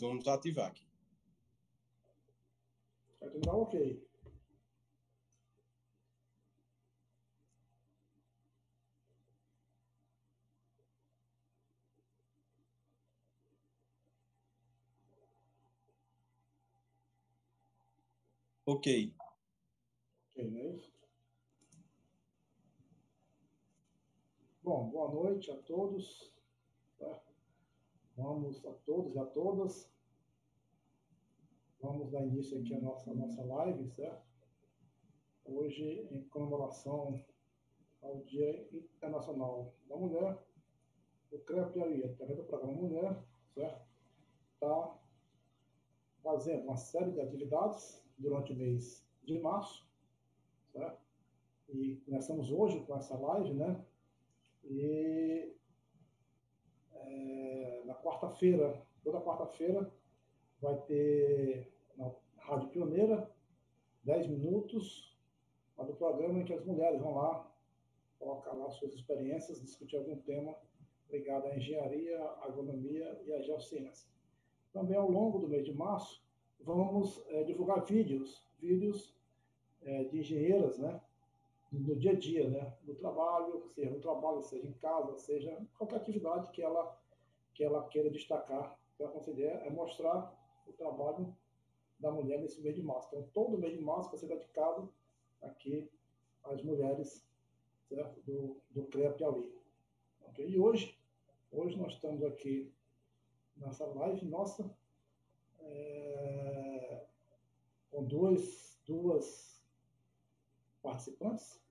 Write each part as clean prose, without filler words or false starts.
Vamos ativar aqui. Vai te dar ok. Ok. Ok, não é isso? Bom, boa noite a todos. Tá? Vamos a todos e a todas. Vamos dar início aqui à nossa live, certo? Hoje, em comemoração ao Dia Internacional da Mulher, o CREA Piauí, através do programa Mulher, certo? Está fazendo uma série de atividades durante o mês de março, certo? E começamos hoje com essa live, né? E na quarta-feira, toda quarta-feira, vai ter na Rádio Pioneira 10 minutos do programa em que as mulheres vão lá colocar lá suas experiências, discutir algum tema ligado à engenharia, à agronomia e à geociência. Também, ao longo do mês de março, vamos divulgar vídeos de engenheiras, né, no dia a dia, né, no trabalho, seja em casa, seja qualquer atividade que ela queira destacar. Então, a nossa ideia é mostrar o trabalho da mulher nesse mês de março. Então, todo mês de março vai ser dedicado aqui às mulheres, certo? do CREA Piauí. Okay? E hoje nós estamos aqui nessa live nossa com duas participantes.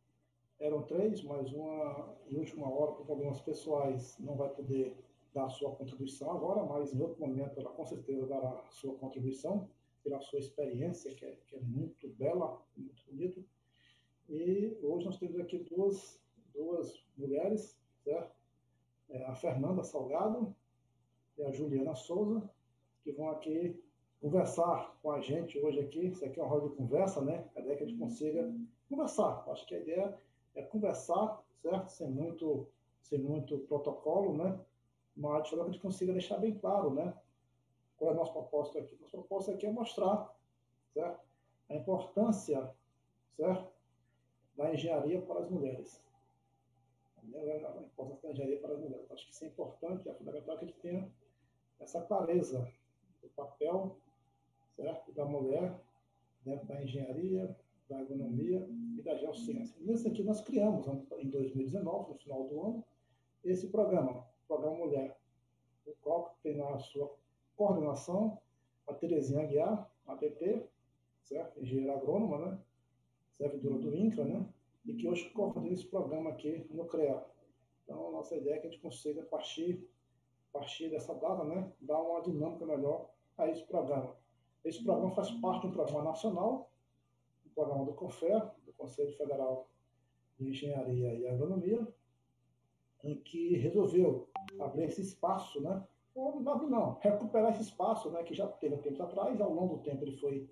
Eram três, mas uma, em última hora, por problemas pessoais, não vai poder dar a sua contribuição agora, mas em outro momento ela com certeza dará a sua contribuição pela sua experiência, que é muito bela, muito bonita. E hoje nós temos aqui duas mulheres, certo? A Fernanda Salgado e a Juliana Souza, que vão aqui conversar com a gente hoje aqui. Isso aqui é uma roda de conversa, né? A ideia é que a gente consiga conversar. Acho que a ideia é conversar, certo? Sem muito protocolo, né? Mas de forma que a gente consiga deixar bem claro, né? Qual é a nossa proposta aqui? Nossa proposta aqui é mostrar, certo? A importância, certo? Da engenharia para as mulheres. A importância da engenharia para as mulheres. Acho que isso é importante, é fundamental que a gente tenha essa clareza do papel, certo, da mulher dentro da engenharia, da agronomia e da geociência. Nesse aqui nós criamos, em 2019, no final do ano, esse programa Mulher, o qual tem na sua coordenação a Terezinha Aguiar, APP, certo, engenheira agrônoma, né, servidora do INCRA, né, e que hoje coordena esse programa aqui no CREA. Então, a nossa ideia é que a gente consiga, a partir dessa data, né, dar uma dinâmica melhor a esse programa. Esse programa faz parte de um programa nacional, um programa do CONFER, do Conselho Federal de Engenharia e Agronomia, em que resolveu abrir esse espaço, né, ou não, recuperar esse espaço, né, que já teve há tempos atrás, ao longo do tempo ele foi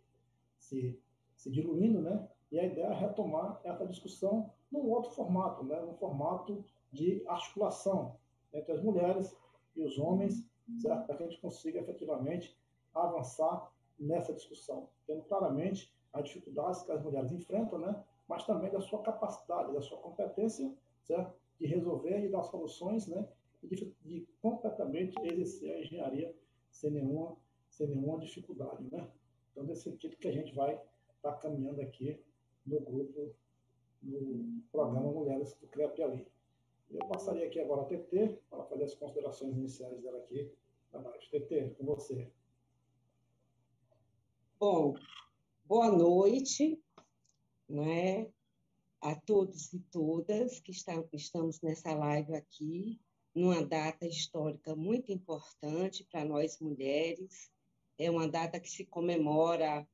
se diluindo, né, e a ideia é retomar essa discussão num outro formato, né, num formato de articulação entre as mulheres e os homens, certo? Para que a gente consiga efetivamente avançar nessa discussão, tendo claramente as dificuldades que as mulheres enfrentam, né? Mas também da sua capacidade, da sua competência, certo? De resolver e dar soluções, né? E de completamente exercer a engenharia sem nenhuma dificuldade, né? Então, desse sentido que a gente vai estar caminhando aqui no grupo, no programa Mulheres do CREA Piauí. Eu passaria aqui agora a TT para fazer as considerações iniciais dela aqui na live. TT, com você. Bom, boa noite, né, a todos e todas que estamos nessa live aqui, numa data histórica muito importante para nós mulheres. É uma data que se comemora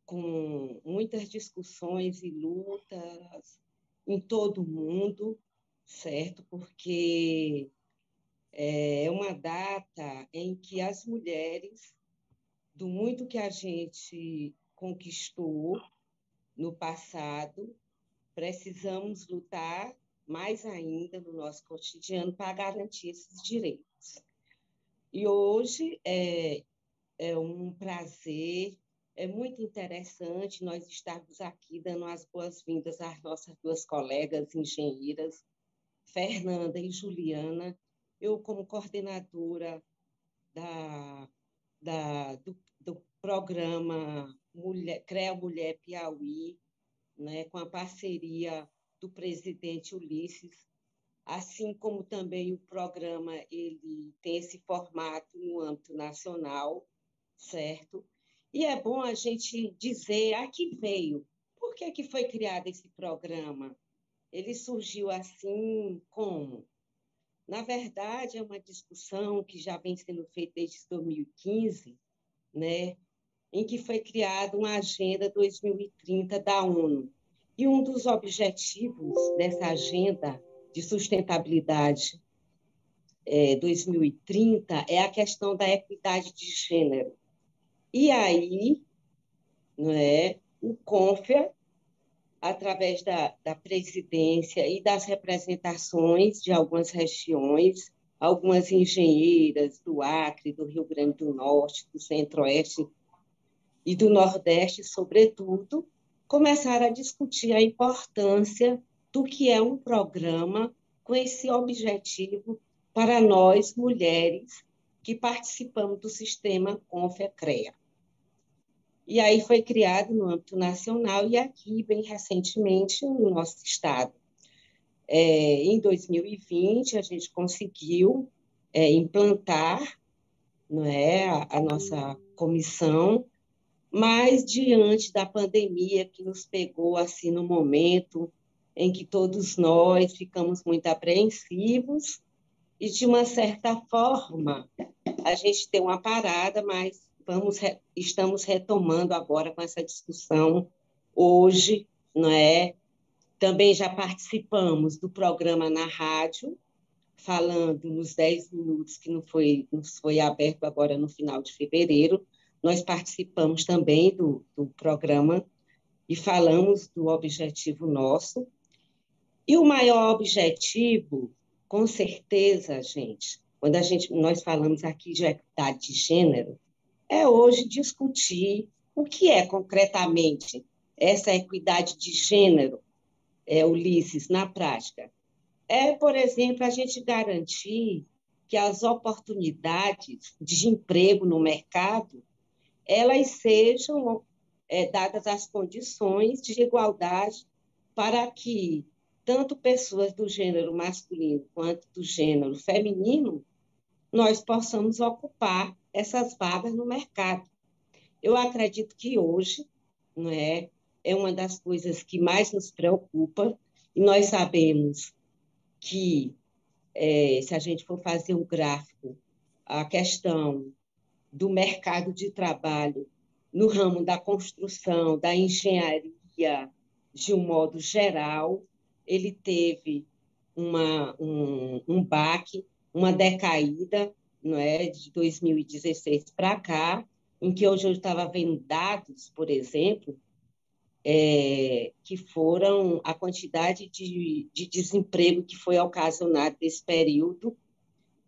com muitas discussões e lutas em todo o mundo, certo? Porque é uma data em que as mulheres, do muito que a gente conquistou no passado, precisamos lutar mais ainda no nosso cotidiano para garantir esses direitos. E hoje é um prazer, é muito interessante nós estarmos aqui dando as boas-vindas às nossas duas colegas engenheiras, Fernanda e Juliana. Eu, como coordenadora do programa CREA Mulher Piauí, né, com a parceria do presidente Ulisses, assim como também o programa ele tem esse formato no âmbito nacional, certo? E é bom a gente dizer a que veio, por que foi criado esse programa? Ele surgiu assim como? Na verdade, é uma discussão que já vem sendo feita desde 2015, né, em que foi criada uma Agenda 2030 da ONU. E um dos objetivos dessa agenda de sustentabilidade 2030 é a questão da equidade de gênero. E aí, né, o CONFEA, através da presidência e das representações de algumas regiões, algumas engenheiras do Acre, do Rio Grande do Norte, do Centro-Oeste e do Nordeste, sobretudo, começaram a discutir a importância do que é um programa com esse objetivo para nós, mulheres, que participamos do sistema CONFEA-CREA. E aí foi criado no âmbito nacional e aqui, bem recentemente, no nosso estado. Em 2020, a gente conseguiu implantar, não é, a nossa comissão, mas diante da pandemia que nos pegou assim no momento em que todos nós ficamos muito apreensivos e, de uma certa forma, a gente tem uma parada, mas estamos retomando agora com essa discussão hoje, não é? Também já participamos do programa na rádio, falando nos 10 minutos que nos foi aberto agora no final de fevereiro. Nós participamos também do programa e falamos do objetivo nosso. E o maior objetivo, com certeza, gente, quando nós falamos aqui de equidade de gênero, é hoje discutir o que é concretamente essa equidade de gênero, Ulisses, na prática. Por exemplo, a gente garantir que as oportunidades de emprego no mercado elas sejam dadas as condições de igualdade para que tanto pessoas do gênero masculino quanto do gênero feminino nós possamos ocupar essas vagas no mercado. Eu acredito que hoje, não é uma das coisas que mais nos preocupa, e nós sabemos que, se a gente for fazer um gráfico, a questão do mercado de trabalho no ramo da construção, da engenharia, de um modo geral, ele teve um baque, uma decaída, não é, de 2016 para cá, em que hoje eu estava vendo dados, por exemplo, que foram a quantidade de desemprego que foi ocasionado nesse período,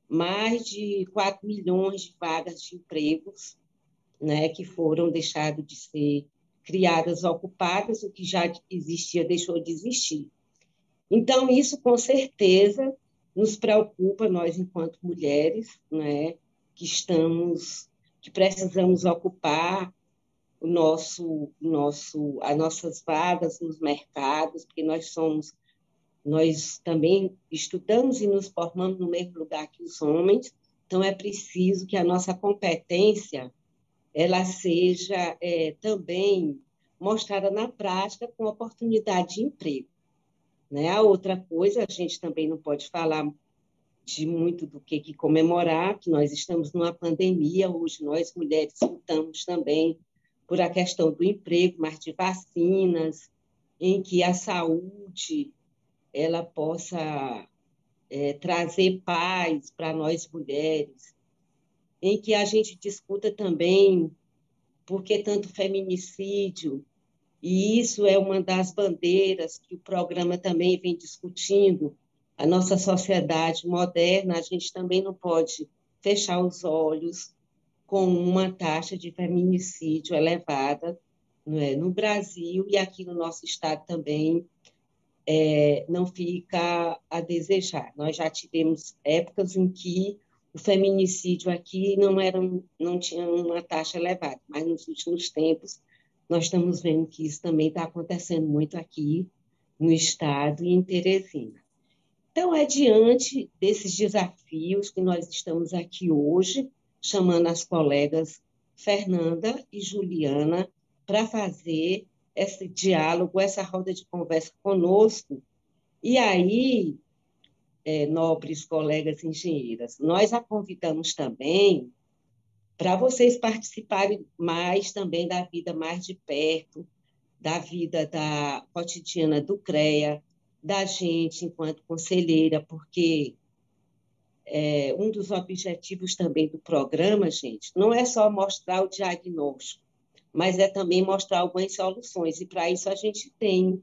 mais de 4 milhões de vagas de empregos, né, que foram deixadas de ser criadas, ocupadas, o que já existia deixou de existir. Então, isso, com certeza, nos preocupa, nós, enquanto mulheres, né, que precisamos ocupar as nossas vagas nos mercados, porque nós também estudamos e nos formamos no mesmo lugar que os homens, então é preciso que a nossa competência ela seja também mostrada na prática com oportunidade de emprego. Né? A outra coisa, a gente também não pode falar de muito do que comemorar, que nós estamos numa pandemia, hoje nós mulheres lutamos também por a questão do emprego, mas de vacinas, em que a saúde ela possa trazer paz para nós mulheres, em que a gente discuta também por que tanto feminicídio, e isso é uma das bandeiras que o programa também vem discutindo. A nossa sociedade moderna, a gente também não pode fechar os olhos com uma taxa de feminicídio elevada, não é, no Brasil e aqui no nosso estado também não fica a desejar. Nós já tivemos épocas em que o feminicídio aqui não tinha uma taxa elevada, mas nos últimos tempos nós estamos vendo que isso também está acontecendo muito aqui no estado e em Teresina. Então, é diante desses desafios que nós estamos aqui hoje, chamando as colegas Fernanda e Juliana para fazer esse diálogo, essa roda de conversa conosco. E aí, nobres colegas engenheiras, nós a convidamos também para vocês participarem mais também da vida mais de perto, da vida cotidiana do CREA, da gente enquanto conselheira, porque um dos objetivos também do programa, gente, não é só mostrar o diagnóstico, mas é também mostrar algumas soluções. E para isso a gente tem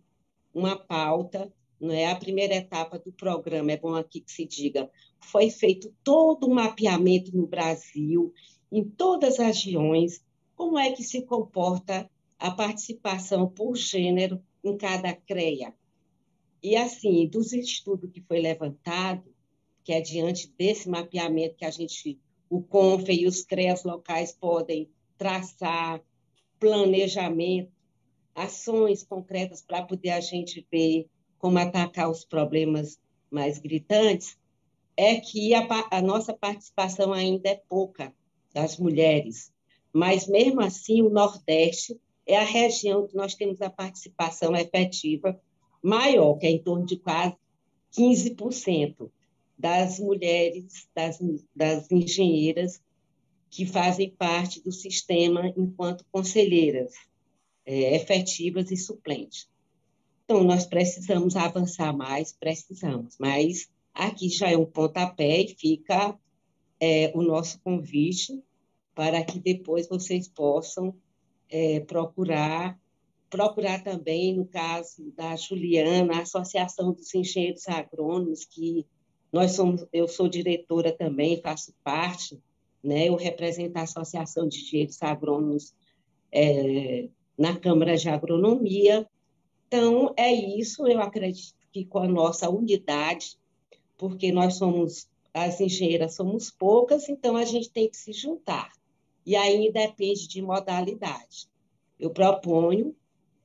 uma pauta, não é? A primeira etapa do programa, é bom aqui que se diga, foi feito todo um mapeamento no Brasil, em todas as regiões, como é que se comporta a participação por gênero em cada CREA. E, assim, dos estudos que foi levantado, que é diante desse mapeamento que o CONFE e os CREAs locais podem traçar, planejamento, ações concretas para poder a gente ver como atacar os problemas mais gritantes, é que a nossa participação ainda é pouca das mulheres. Mas, mesmo assim, o Nordeste é a região que nós temos a participação efetiva maior, que é em torno de quase 15% das mulheres, das engenheiras que fazem parte do sistema enquanto conselheiras efetivas e suplentes. Então, nós precisamos avançar mais, precisamos, mas aqui já é um pontapé e fica o nosso convite para que depois vocês possam procurar também, no caso da Juliana, a Associação dos Engenheiros Agrônomos, que eu sou diretora também, faço parte, né? Eu represento a Associação de Engenheiros Agrônomos na Câmara de Agronomia. Então, é isso, eu acredito que com a nossa unidade, porque as engenheiras somos poucas, então a gente tem que se juntar. E aí depende de modalidade. Eu proponho,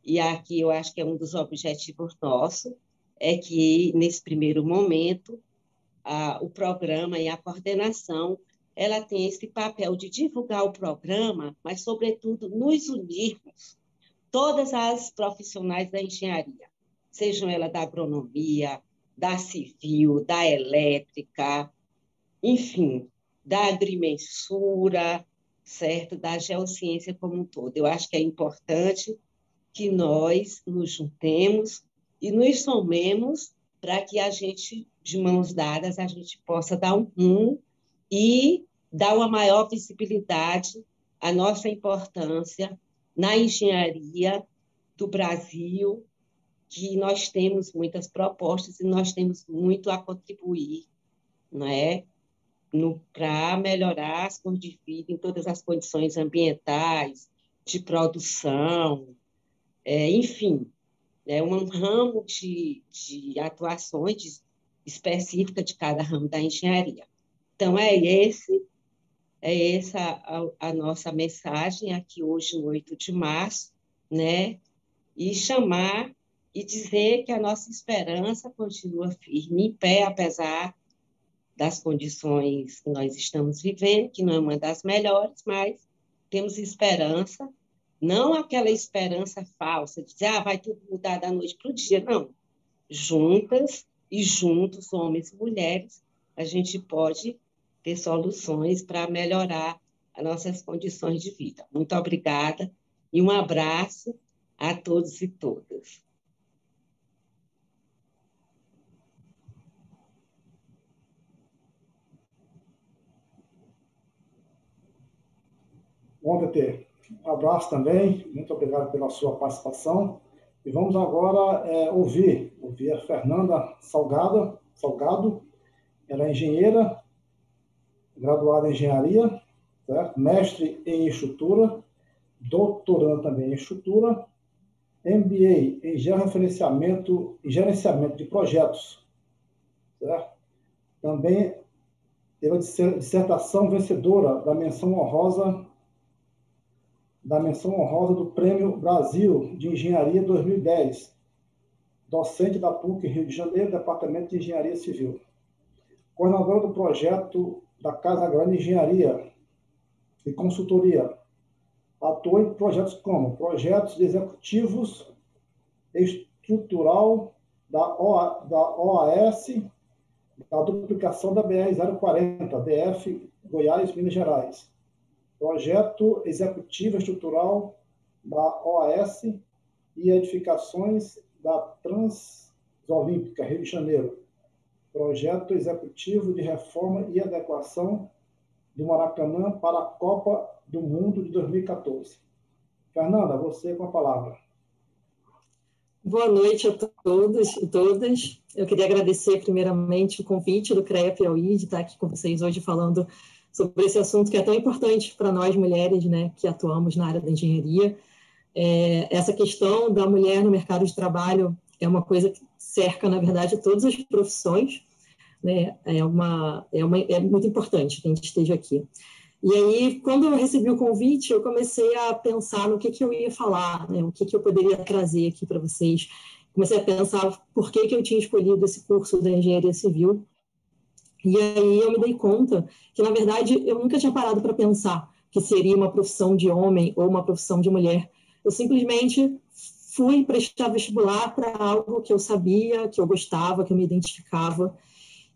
e aqui eu acho que é um dos objetivos nossos, é que, nesse primeiro momento, o programa e a coordenação, ela tem esse papel de divulgar o programa, mas, sobretudo, nos unirmos, todas as profissionais da engenharia, sejam elas da agronomia, da civil, da elétrica, enfim, da agrimensura, certo? Da geociência como um todo. Eu acho que é importante que nós nos juntemos e nos somemos para que a gente, de mãos dadas, a gente possa dar um rumo e dar uma maior visibilidade à nossa importância na engenharia do Brasil, que nós temos muitas propostas e nós temos muito a contribuir, não é? Para melhorar as condições de vida em todas as condições ambientais, de produção, enfim, é um ramo de atuações específicas de cada ramo da engenharia. Então, é essa a nossa mensagem aqui hoje, no 8 de março, né? E chamar e dizer que a nossa esperança continua firme, em pé, apesar das condições que nós estamos vivendo, que não é uma das melhores, mas temos esperança, não aquela esperança falsa, de dizer, vai tudo mudar da noite para o dia, não. Juntas e juntos, homens e mulheres, a gente pode ter soluções para melhorar as nossas condições de vida. Muito obrigada e um abraço a todos e todas. Bom, TT, um abraço também, muito obrigado pela sua participação. E vamos agora ouvir a Fernanda Salgado, ela é engenheira, graduada em engenharia, certo? Mestre em estrutura, doutorando também em estrutura, MBA em georreferenciamento e gerenciamento de projetos, certo? Também teve a dissertação vencedora da menção honrosa do Prêmio Brasil de Engenharia 2010, docente da PUC Rio de Janeiro, Departamento de Engenharia Civil. Coordenadora do projeto da Casa Grande Engenharia e Consultoria. Atuou em projetos como projetos de executivos estrutural da OAS, da duplicação da BR-040, DF Goiás, Minas Gerais. Projeto executivo estrutural da OAS e edificações da Transolímpica, Rio de Janeiro. Projeto executivo de reforma e adequação do Maracanã para a Copa do Mundo de 2014. Fernanda, você com a palavra. Boa noite a todos e todas. Eu queria agradecer primeiramente o convite do CREA Piauí de estar aqui com vocês hoje falando sobre esse assunto que é tão importante para nós mulheres, né, que atuamos na área da engenharia. Essa questão da mulher no mercado de trabalho é uma coisa que cerca, na verdade, todas as profissões, né? É muito importante que a gente esteja aqui. E aí, quando eu recebi o convite, eu comecei a pensar no que eu ia falar, né? O que eu poderia trazer aqui para vocês. Comecei a pensar por que eu tinha escolhido esse curso da engenharia civil. E aí eu me dei conta que, na verdade, eu nunca tinha parado para pensar que seria uma profissão de homem ou uma profissão de mulher. Eu simplesmente fui prestar vestibular para algo que eu sabia, que eu gostava, que eu me identificava.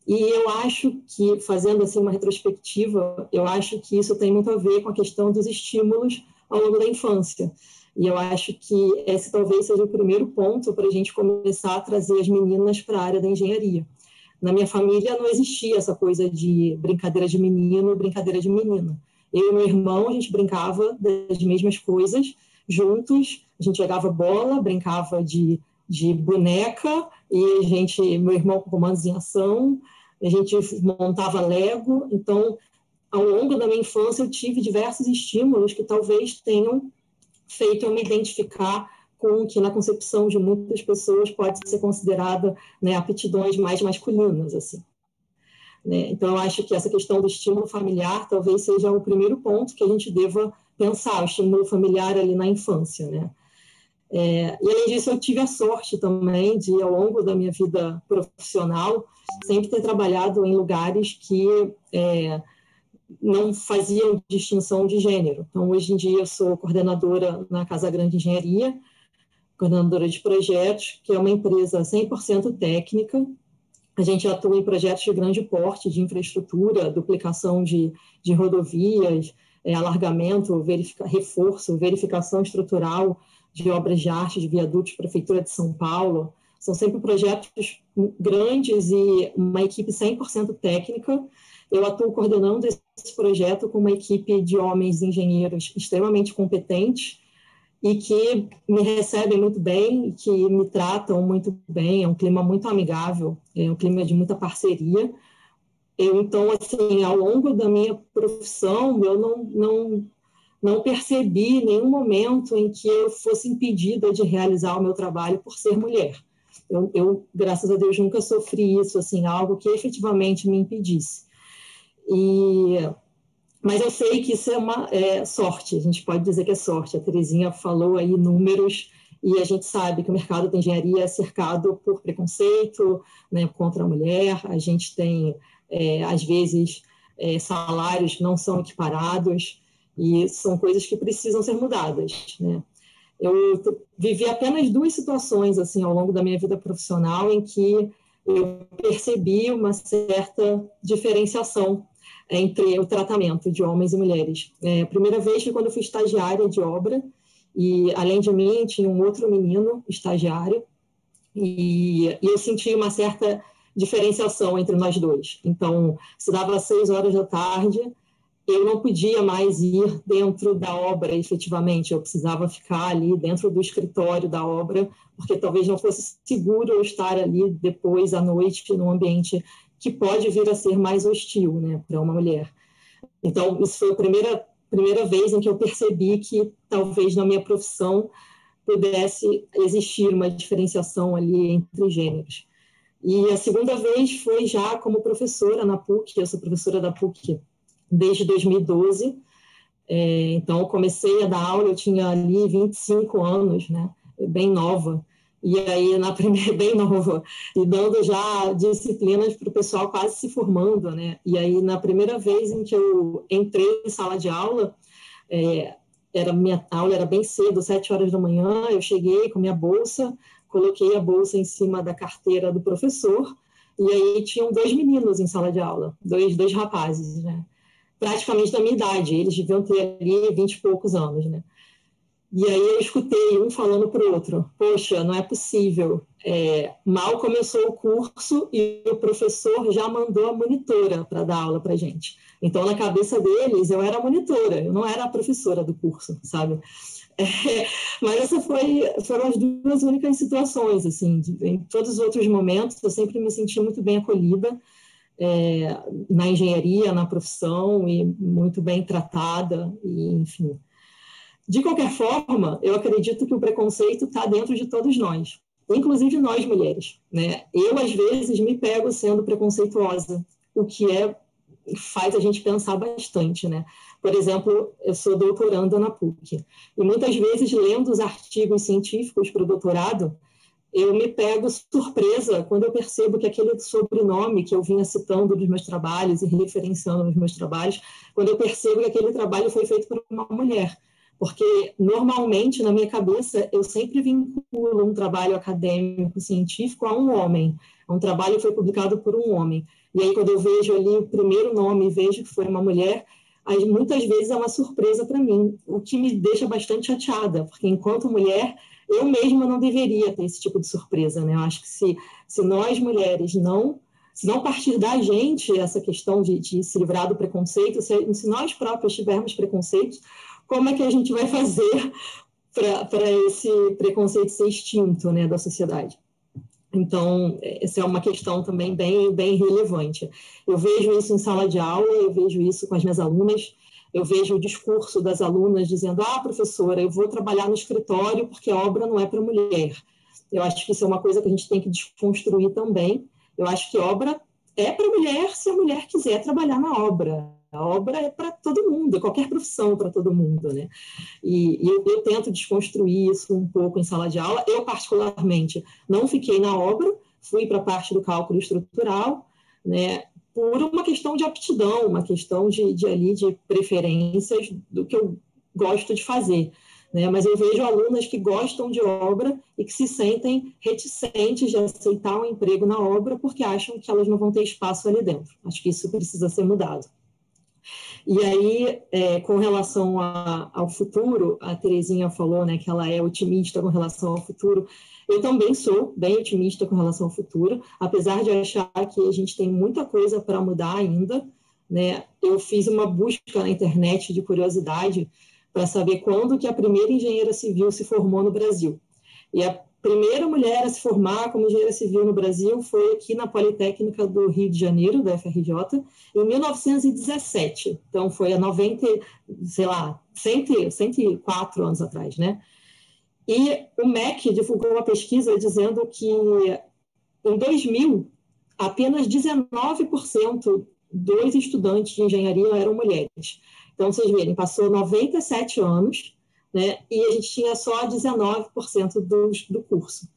E eu acho que, fazendo assim uma retrospectiva, eu acho que isso tem muito a ver com a questão dos estímulos ao longo da infância. E eu acho que esse talvez seja o primeiro ponto para a gente começar a trazer as meninas para a área da engenharia. Na minha família não existia essa coisa de brincadeira de menino, brincadeira de menina. Eu e meu irmão, a gente brincava das mesmas coisas juntos, a gente jogava bola, brincava de boneca, e meu irmão com comandos em ação, a gente montava Lego. Então, ao longo da minha infância, eu tive diversos estímulos que talvez tenham feito eu me identificar com o que, na concepção de muitas pessoas, pode ser considerada, né, aptidões mais masculinas, assim. Né? Então, eu acho que essa questão do estímulo familiar talvez seja o primeiro ponto que a gente deva pensar, o estímulo familiar ali na infância, né? E, além disso, eu tive a sorte também de, ao longo da minha vida profissional, sempre ter trabalhado em lugares que não faziam distinção de gênero. Então, hoje em dia, eu sou coordenadora na Casa Grande Engenharia, coordenadora de projetos, que é uma empresa 100% técnica. A gente atua em projetos de grande porte, de infraestrutura, duplicação de rodovias, alargamento, reforço, verificação estrutural de obras de arte, de viadutos, Prefeitura de São Paulo. São sempre projetos grandes e uma equipe 100% técnica. Eu atuo coordenando esse projeto com uma equipe de homens engenheiros extremamente competentes e que me recebem muito bem, que me tratam muito bem. É um clima muito amigável, é um clima de muita parceria. Então, assim, ao longo da minha profissão, eu não percebi em nenhum momento em que eu fosse impedida de realizar o meu trabalho por ser mulher. Eu, graças a Deus, nunca sofri isso, assim, algo que efetivamente me impedisse. Mas eu sei que isso é uma sorte, a gente pode dizer que é sorte. A Terezinha falou aí números, e a gente sabe que o mercado da engenharia é cercado por preconceito, né, contra a mulher. A gente tem, às vezes, salários que não são equiparados, e são coisas que precisam ser mudadas, né? Eu vivi apenas 2 situações assim, ao longo da minha vida profissional em que eu percebi uma certa diferenciação entre o tratamento de homens e mulheres. A primeira vez foi quando eu fui estagiária de obra, e além de mim tinha um outro menino estagiário, e eu senti uma certa diferenciação entre nós dois. Então, se dava às 6 horas da tarde, eu não podia mais ir dentro da obra efetivamente, eu precisava ficar ali dentro do escritório da obra, porque talvez não fosse seguro eu estar ali depois à noite num ambiente que pode vir a ser mais hostil, né, para uma mulher. Então, isso foi a primeira vez em que eu percebi que talvez na minha profissão pudesse existir uma diferenciação ali entre gêneros. E a segunda vez foi já como professora na PUC, eu sou professora da PUC desde 2012, então eu comecei a dar aula, eu tinha ali 25 anos, né, bem nova, e aí na primeira, bem nova, e dando já disciplinas para o pessoal quase se formando, né, e aí na primeira vez em que eu entrei em sala de aula, minha aula era bem cedo, 7 horas da manhã, eu cheguei com minha bolsa, coloquei a bolsa em cima da carteira do professor, e aí tinham 2 meninos em sala de aula, dois rapazes, né? Praticamente da minha idade, eles deviam ter ali 20 e poucos anos, né? E aí eu escutei um falando para o outro, poxa, não é possível, mal começou o curso e o professor já mandou a monitora para dar aula para a gente. Então, na cabeça deles, eu era a monitora, eu não era a professora do curso, sabe? Mas essas foram as 2 únicas situações, assim, em todos os outros momentos eu sempre me senti muito bem acolhida, na engenharia, na profissão, e muito bem tratada, e, enfim. De qualquer forma, eu acredito que o preconceito está dentro de todos nós, inclusive nós mulheres, né? Eu, às vezes, me pego sendo preconceituosa, o que faz a gente pensar bastante, né? Por exemplo, eu sou doutoranda na PUC, e muitas vezes, lendo os artigos científicos para o doutorado, eu me pego surpresa quando eu percebo que aquele sobrenome que eu vinha citando nos meus trabalhos e referenciando nos meus trabalhos, quando eu percebo que aquele trabalho foi feito por uma mulher. Porque, normalmente, na minha cabeça, eu sempre vinculo um trabalho acadêmico, científico, a um homem. Um trabalho que foi publicado por um homem. E aí, quando eu vejo ali o primeiro nome e vejo que foi uma mulher, aí, muitas vezes é uma surpresa para mim, o que me deixa bastante chateada, porque, enquanto mulher, eu mesma não deveria ter esse tipo de surpresa, né? Eu acho que se nós, mulheres, se não partir da gente essa questão de se livrar do preconceito, se nós próprias tivermos preconceitos, como é que a gente vai fazer para esse preconceito ser extinto, né, da sociedade? Então, essa é uma questão também bem relevante. Eu vejo isso em sala de aula, eu vejo isso com as minhas alunas, eu vejo o discurso das alunas dizendo, professora, eu vou trabalhar no escritório porque a obra não é para mulher. Eu acho que isso é uma coisa que a gente tem que desconstruir também. Eu acho que obra é para mulher se a mulher quiser trabalhar na obra. A obra é para todo mundo, qualquer profissão para todo mundo, né? E eu tento desconstruir isso um pouco em sala de aula. Eu, particularmente, não fiquei na obra, fui para a parte do cálculo estrutural, né? Por uma questão de aptidão, uma questão de preferências do que eu gosto de fazer, né? Mas eu vejo alunas que gostam de obra e que se sentem reticentes de aceitar um emprego na obra porque acham que elas não vão ter espaço ali dentro. Acho que isso precisa ser mudado. E aí, com relação ao futuro, a Terezinha falou, né, que ela é otimista com relação ao futuro. Eu também sou bem otimista com relação ao futuro, apesar de achar que a gente tem muita coisa para mudar ainda, né? Eu fiz uma busca na internet de curiosidade para saber quando que a primeira engenheira civil se formou no Brasil. E a primeira mulher a se formar como engenheira civil no Brasil foi aqui na Politécnica do Rio de Janeiro, da FRJ, em 1917. Então, foi há 104 anos atrás, né? E o MEC divulgou uma pesquisa dizendo que, em 2000, apenas 19% dos estudantes de engenharia eram mulheres. Então, vocês verem, passou 97 anos, né, e a gente tinha só 19% do curso.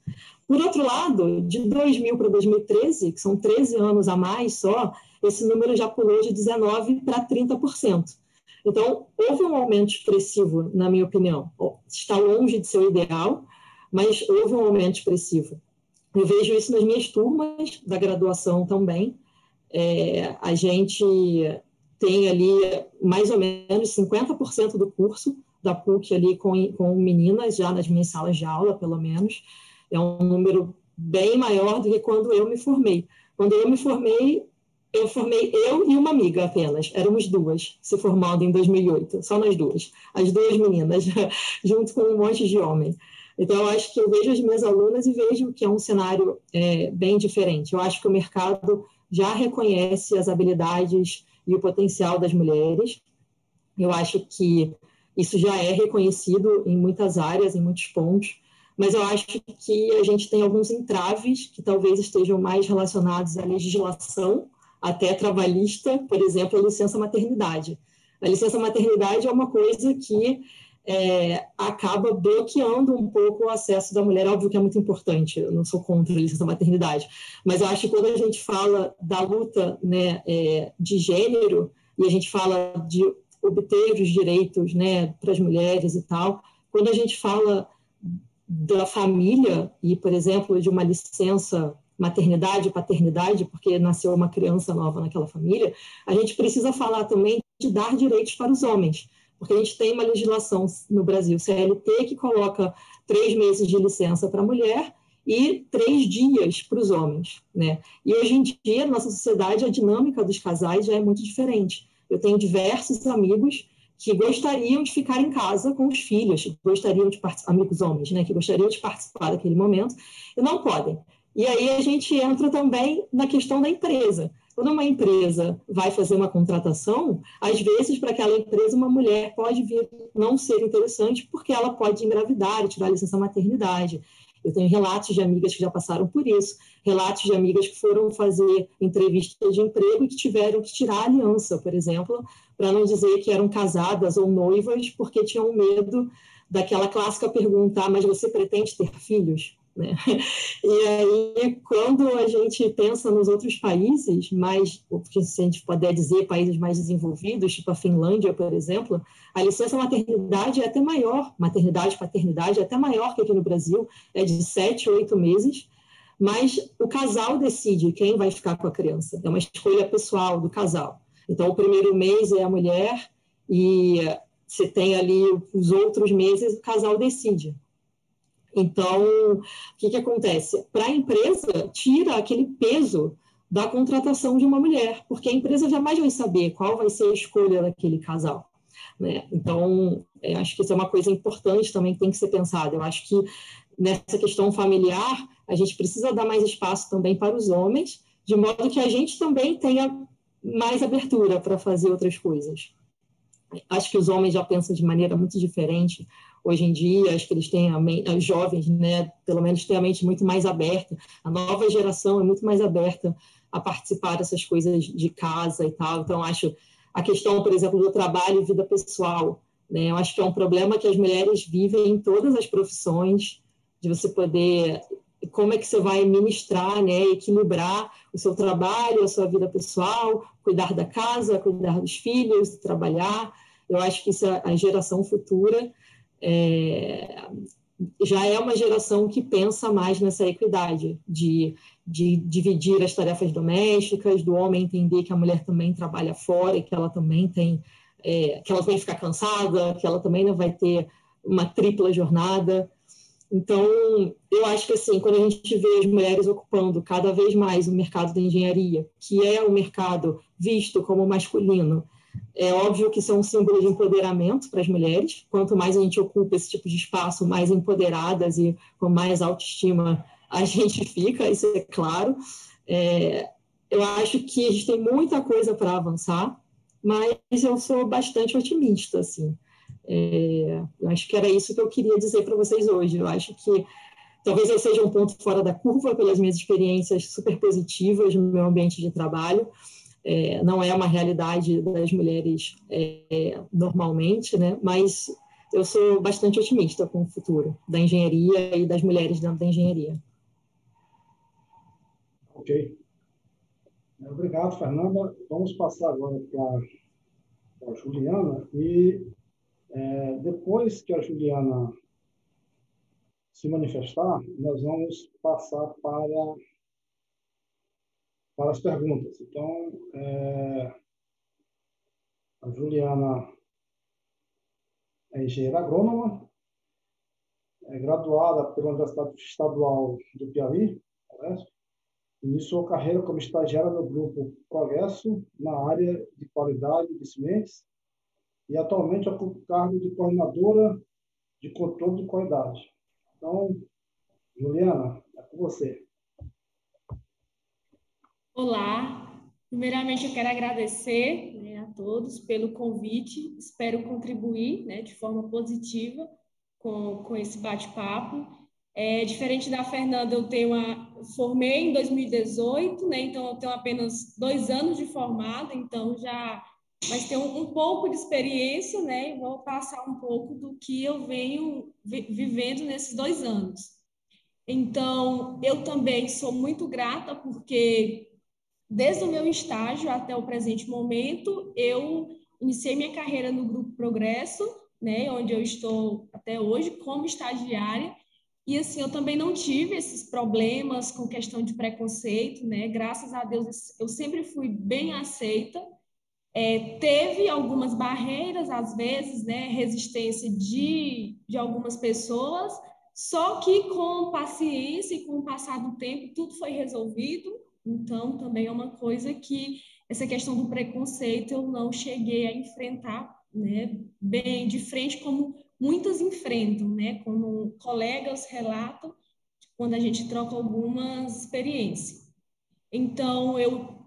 Por outro lado, de 2000 para 2013, que são 13 anos a mais só, esse número já pulou de 19% para 30%. Então, houve um aumento expressivo, na minha opinião. Está longe de ser o ideal, mas houve um aumento expressivo. Eu vejo isso nas minhas turmas da graduação também. A gente tem ali mais ou menos 50% do curso da PUC ali com meninas, já nas minhas salas de aula, pelo menos. É um número bem maior do que quando eu me formei. Quando eu me formei, eu e uma amiga apenas, éramos 2, se formando em 2008, só nós 2, as 2 meninas, junto com um monte de homem. Então, eu acho que eu vejo as minhas alunas e vejo que é um cenário bem diferente. Eu acho que o mercado já reconhece as habilidades e o potencial das mulheres. Eu acho que isso já é reconhecido em muitas áreas, em muitos pontos, mas eu acho que a gente tem alguns entraves que talvez estejam mais relacionados à legislação, até trabalhista, por exemplo, a licença maternidade. A licença maternidade é uma coisa que acaba bloqueando um pouco o acesso da mulher. Óbvio que é muito importante, eu não sou contra a licença maternidade, mas eu acho que quando a gente fala da luta, né, de gênero, e a gente fala de obter os direitos, né, para as mulheres e tal, quando a gente fala da família e, por exemplo, de uma licença maternidade e paternidade, porque nasceu uma criança nova naquela família, a gente precisa falar também de dar direitos para os homens, porque a gente tem uma legislação no Brasil, CLT, que coloca 3 meses de licença para a mulher e 3 dias para os homens, né? E hoje em dia, na nossa sociedade, a dinâmica dos casais já é muito diferente. Eu tenho diversos amigos que gostariam de ficar em casa com os filhos, gostariam de amigos homens, né, que gostariam de participar daquele momento, e não podem. E aí a gente entra também na questão da empresa. Quando uma empresa vai fazer uma contratação, às vezes, para aquela empresa, uma mulher pode vir não ser interessante porque ela pode engravidar e tirar a licença maternidade. Eu tenho relatos de amigas que já passaram por isso, relatos de amigas que foram fazer entrevista de emprego e que tiveram que tirar a aliança, por exemplo, para não dizer que eram casadas ou noivas, porque tinham medo daquela clássica pergunta: mas você pretende ter filhos? Né? E aí, quando a gente pensa nos outros países, mais, se a gente puder dizer, países mais desenvolvidos, tipo a Finlândia, por exemplo, a licença maternidade é até maior, maternidade, paternidade é até maior que aqui no Brasil, é de 7 a 8 meses, mas o casal decide quem vai ficar com a criança, é uma escolha pessoal do casal. Então, o primeiro mês é a mulher e você tem ali os outros meses, o casal decide. Então, o que acontece? Para a empresa, tira aquele peso da contratação de uma mulher, porque a empresa jamais vai saber qual vai ser a escolha daquele casal, né? Então, acho que isso é uma coisa importante também que tem que ser pensada. Eu acho que nessa questão familiar, a gente precisa dar mais espaço também para os homens, de modo que a gente também tenha mais abertura para fazer outras coisas. Acho que os homens já pensam de maneira muito diferente hoje em dia, acho que eles têm os jovens, né, pelo menos têm a mente muito mais aberta, a nova geração é muito mais aberta a participar dessas coisas de casa e tal, então acho a questão, por exemplo, do trabalho e vida pessoal, né, eu acho que é um problema que as mulheres vivem em todas as profissões, de você poder, como é que você vai ministrar, né, equilibrar o seu trabalho, a sua vida pessoal, cuidar da casa, cuidar dos filhos, trabalhar. Eu acho que isso, a geração futura já é uma geração que pensa mais nessa equidade, de dividir as tarefas domésticas, do homem entender que a mulher também trabalha fora e que ela também tem, que ela também fica cansada, que ela também não vai ter uma tripla jornada. Então, eu acho que assim, quando a gente vê as mulheres ocupando cada vez mais o mercado da engenharia, que é o mercado visto como masculino, é óbvio que isso é um símbolo de empoderamento para as mulheres. Quanto mais a gente ocupa esse tipo de espaço, mais empoderadas e com mais autoestima a gente fica, isso é claro. Eu acho que a gente tem muita coisa para avançar, mas eu sou bastante otimista, assim. Eu acho que era isso que eu queria dizer para vocês hoje. Eu acho que talvez eu seja um ponto fora da curva pelas minhas experiências super positivas no meu ambiente de trabalho. Não é uma realidade das mulheres normalmente, né? Mas eu sou bastante otimista com o futuro da engenharia e das mulheres dentro da engenharia. Ok. Obrigado, Fernanda. Vamos passar agora para a Juliana e depois que a Juliana se manifestar, nós vamos passar para as perguntas. Então, a Juliana é engenheira agrônoma, é graduada pela Universidade Estadual do Piauí, iniciou carreira como estagiária no grupo Progresso, na área de qualidade de sementes, e atualmente ocupa o cargo de coordenadora de controle de qualidade. Então, Juliana, é com você. Olá, Primeiramente, eu quero agradecer, né, a todos pelo convite. Espero contribuir, né, de forma positiva com esse bate-papo. Diferente da Fernanda, formei em 2018, né, então eu tenho apenas 2 anos de formada, então mas tenho um pouco de experiência, né, e vou passar um pouco do que eu venho vivendo nesses 2 anos. Então, eu também sou muito grata porque desde o meu estágio até o presente momento, eu iniciei minha carreira no Grupo Progresso, né, onde eu estou até hoje como estagiária, e assim, eu também não tive esses problemas com questão de preconceito, né, graças a Deus eu sempre fui bem aceita. Teve algumas barreiras, às vezes, né, resistência de algumas pessoas, só que com paciência e com o passar do tempo, tudo foi resolvido. Então, também é uma coisa que essa questão do preconceito eu não cheguei a enfrentar, né, bem de frente, como muitas enfrentam, né, como colegas relatam, quando a gente troca algumas experiências. Então,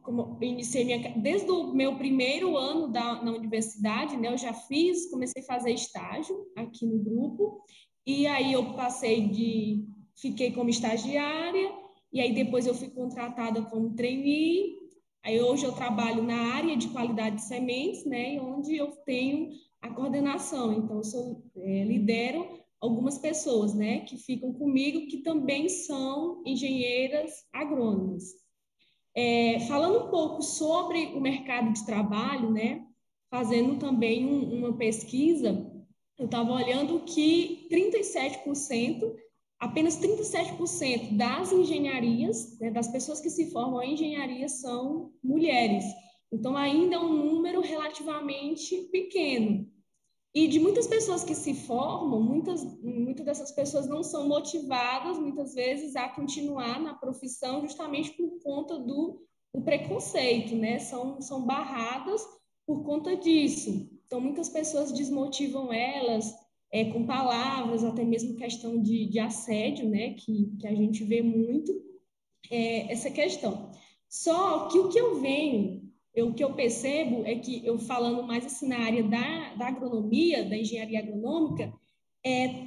como eu iniciei desde o meu primeiro ano na universidade, né, eu já comecei a fazer estágio aqui no grupo, e aí fiquei como estagiária, e aí depois eu fui contratada como trainee, aí hoje eu trabalho na área de qualidade de sementes, né, onde eu tenho a coordenação, então lidero algumas pessoas, né, que ficam comigo, que também são engenheiras agrônomas. Falando um pouco sobre o mercado de trabalho, né, fazendo também uma pesquisa, eu estava olhando que apenas 37% das engenharias, né, das pessoas que se formam em engenharia são mulheres. Então, ainda é um número relativamente pequeno. E de muitas pessoas que se formam, muitas dessas pessoas não são motivadas, muitas vezes, a continuar na profissão justamente por conta do preconceito, né? São barradas por conta disso. Então, muitas pessoas desmotivam elas com palavras, até mesmo questão de assédio, né? Que a gente vê muito essa questão. Só que o que eu percebo é que, eu falando mais assim na área da agronomia, da engenharia agronômica,